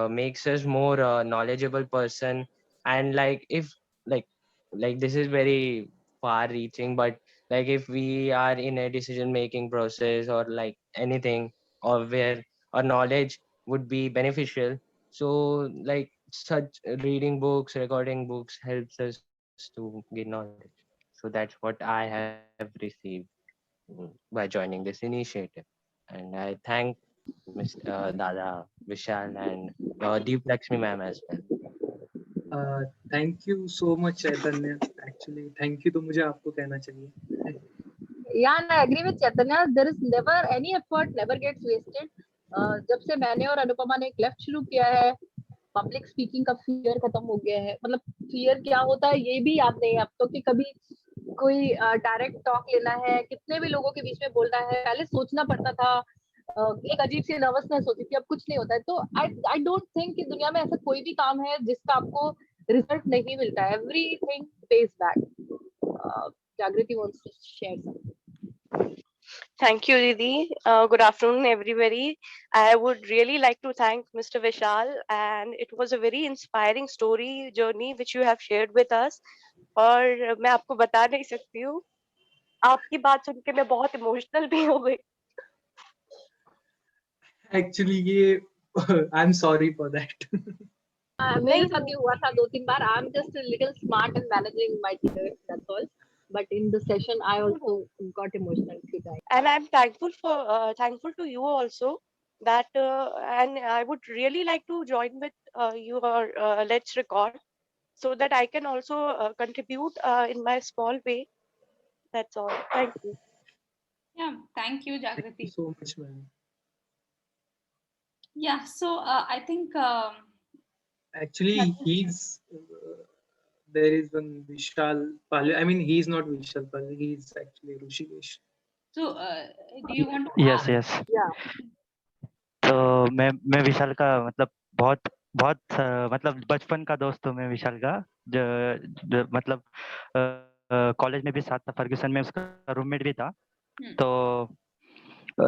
makes us more knowledgeable person. And like if like like this is very far reaching, but like if we are in a decision making process or like anything, or where our knowledge would be beneficial, so like such reading books, recording books helps us to gain knowledge. So that's what I have received by joining this initiative. And I thank Dada Vishal and Deep Lakshmi ma'am as well. Thank you so much Chaitanya. Actually thank you तो मुझे आपको कहना चाहिए। Yeah, and I agree with Chaitanya. There is never any effort never gets wasted. जब से मैंने और अनुपमा ने क्लेफ्ट शुरू किया है, पब्लिक स्पीकिंग का फियर खत्म हो गया है। मतलब फियर क्या होता है ये भी याद नहीं है अब तो, कि कभी कोई डायरेक्ट टॉक लेना है, कितने भी लोगों के बीच में बोलना है, पहले सोचना पड़ता था, एक अजीब सी नर्वसनेस होती थी, अब कुछ नहीं होता है। तो आई डोंट थिंक कि दुनिया में ऐसा कोई भी काम है जिसका आपको रिजल्ट नहीं मिलता है। Everything page back. Jagriti wants to share something. Thank you, Didi. Good afternoon, everybody. I would really like to thank Mr. Vishal, and it was a very inspiring story journey which you have shared with us. और मैं आपको बता नहीं सकती हूँ, आपकी बात सुन के मैं बहुत इमोशनल भी हो गई। एक्चुअली ये I am sorry for that. मेरे साथ भी हुआ था 2-3 बार। I am just a little smart and managing my tears, that's all, but in the session I also got emotional few times. And I'm thankful to you also, that and I would really like to join with your Let's Record, so that I can also contribute in my small way. That's all. Thank you. Yeah, thank you, thank you Jagriti. So much ma'am. Yeah, so I think Actually, he's there is one Vishal Palwe. I mean, he is not Vishal Palwe. He is actually Rishikesh. So, do you want to yes yes Yeah. तो मैं विशाल का मतलब बहुत बहुत मतलब बचपन का दोस्त हूँ मैं विशाल का जो मतलब कॉलेज में भी साथ था, फर्ग्यूसन में उसका रूममेट भी था। तो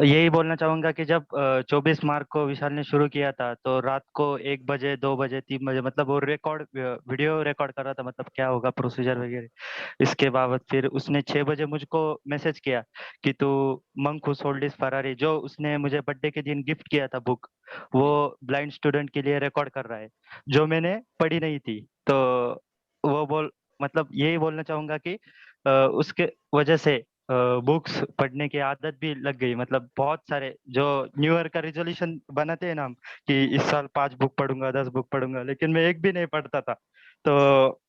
यही बोलना चाहूंगा कि जब 24 मार्च को विशाल ने शुरू किया था तो रात को 1 बजे 2 बजे 3 बजे मतलब वो वीडियो रिकॉर्ड कर रहा था, मतलब क्या होगा प्रोसीजर वगैरह। इसके बाद फिर उसने 6 बजे मुझको मैसेज किया कि तू monk who sold his Ferrari, जो उसने मुझे बर्थडे के दिन गिफ्ट किया था बुक, वो ब्लाइंड स्टूडेंट के लिए रिकॉर्ड कर रहा है, जो मैंने पढ़ी नहीं थी। तो वो मतलब यही बोलना चाहूंगा कि उसके वजह से बुक्स पढ़ने की आदत भी लग गई। मतलब बहुत सारे जो न्यू ईयर का रिजोल्यूशन बनाते हैं ना हम कि इस साल 5 बुक पढ़ूंगा 10 बुक पढ़ूंगा, लेकिन मैं एक भी नहीं पढ़ता था। तो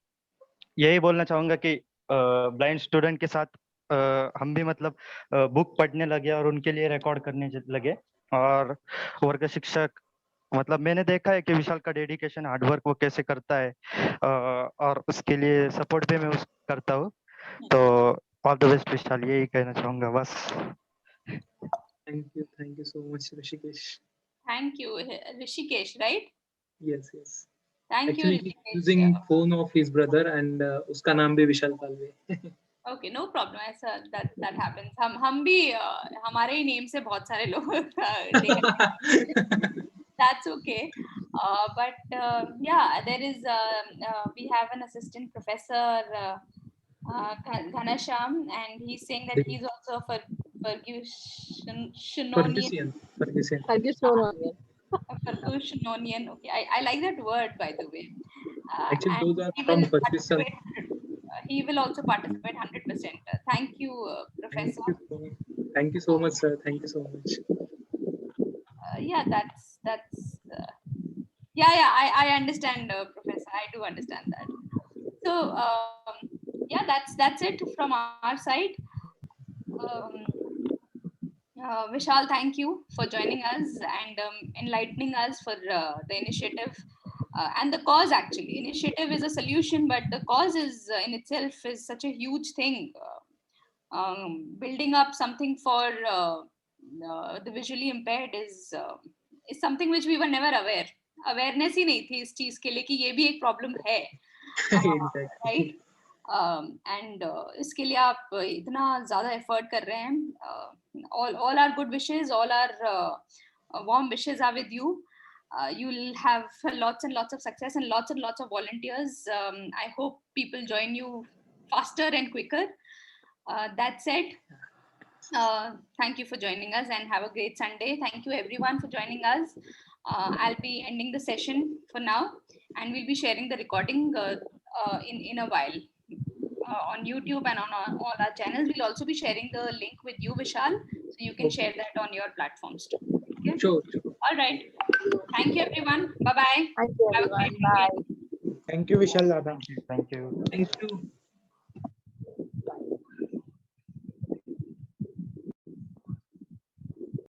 यही बोलना चाहूंगा कि ब्लाइंड स्टूडेंट के साथ हम भी मतलब बुक पढ़ने लगे और उनके लिए रिकॉर्ड करने लगे। और वर्ग शिक्षक मतलब मैंने देखा है कि विशाल का डेडिकेशन हार्डवर्क वो कैसे करता है, और उसके लिए सपोर्ट भी मैं करता हूँ। तो ऑल द बेस्ट विशाल, यही कहना चाहूंगा बस। Thank you so much, Rishikesh. Thank you, Rishikesh, right? Yes, yes. Thank you, Actually, he's Rishikesh. using phone of his brother, and उसका नाम भी विशाल पालवे। Okay, no problem. ऐसा that happens. हम भी हमारे ही नेम से बहुत सारे लोग that's okay. But yeah, there is we have an assistant professor Ghanasham, and he's saying that he's also a Fergusonian. Fergusonian. Fergusonian. Okay, I like that word, by the way. Actually, and those are he from will Ferguson. he will also participate 100%. Thank you, Professor. Thank you so much, sir. Thank you so much. Yeah, that's yeah, I understand, Professor. I do understand that. So yeah, that's it from our side. Vishal, thank you for joining us and enlightening us for the initiative and the cause. Actually, initiative is a solution, but the cause is in itself is such a huge thing. Building up something for the visually impaired is something which we were never aware. Awareness ही नहीं थी इस चीज के लिए कि ये भी एक प्रॉब्लम है, राइट? एंड इसके लिए आप इतना ज्यादा एफर्ट कर रहे हैं. all our good wishes, all our warm wishes are with you. You'll have lots and lots of success and lots of volunteers. I hope people join you faster and quicker. That said, thank you for joining us and have a great Sunday. Thank you everyone for joining us. I'll be ending the session for now, and we'll be sharing the recording in a while on YouTube and on all our channels. We'll also be sharing the link with you, Vishal, so you can share that on your platforms too. Okay? Sure. All right. Thank you everyone. Bye bye. Thank you, Have a everyone. great weekend. Bye. Thank you, Vishal Dada. Thank you. Thank you.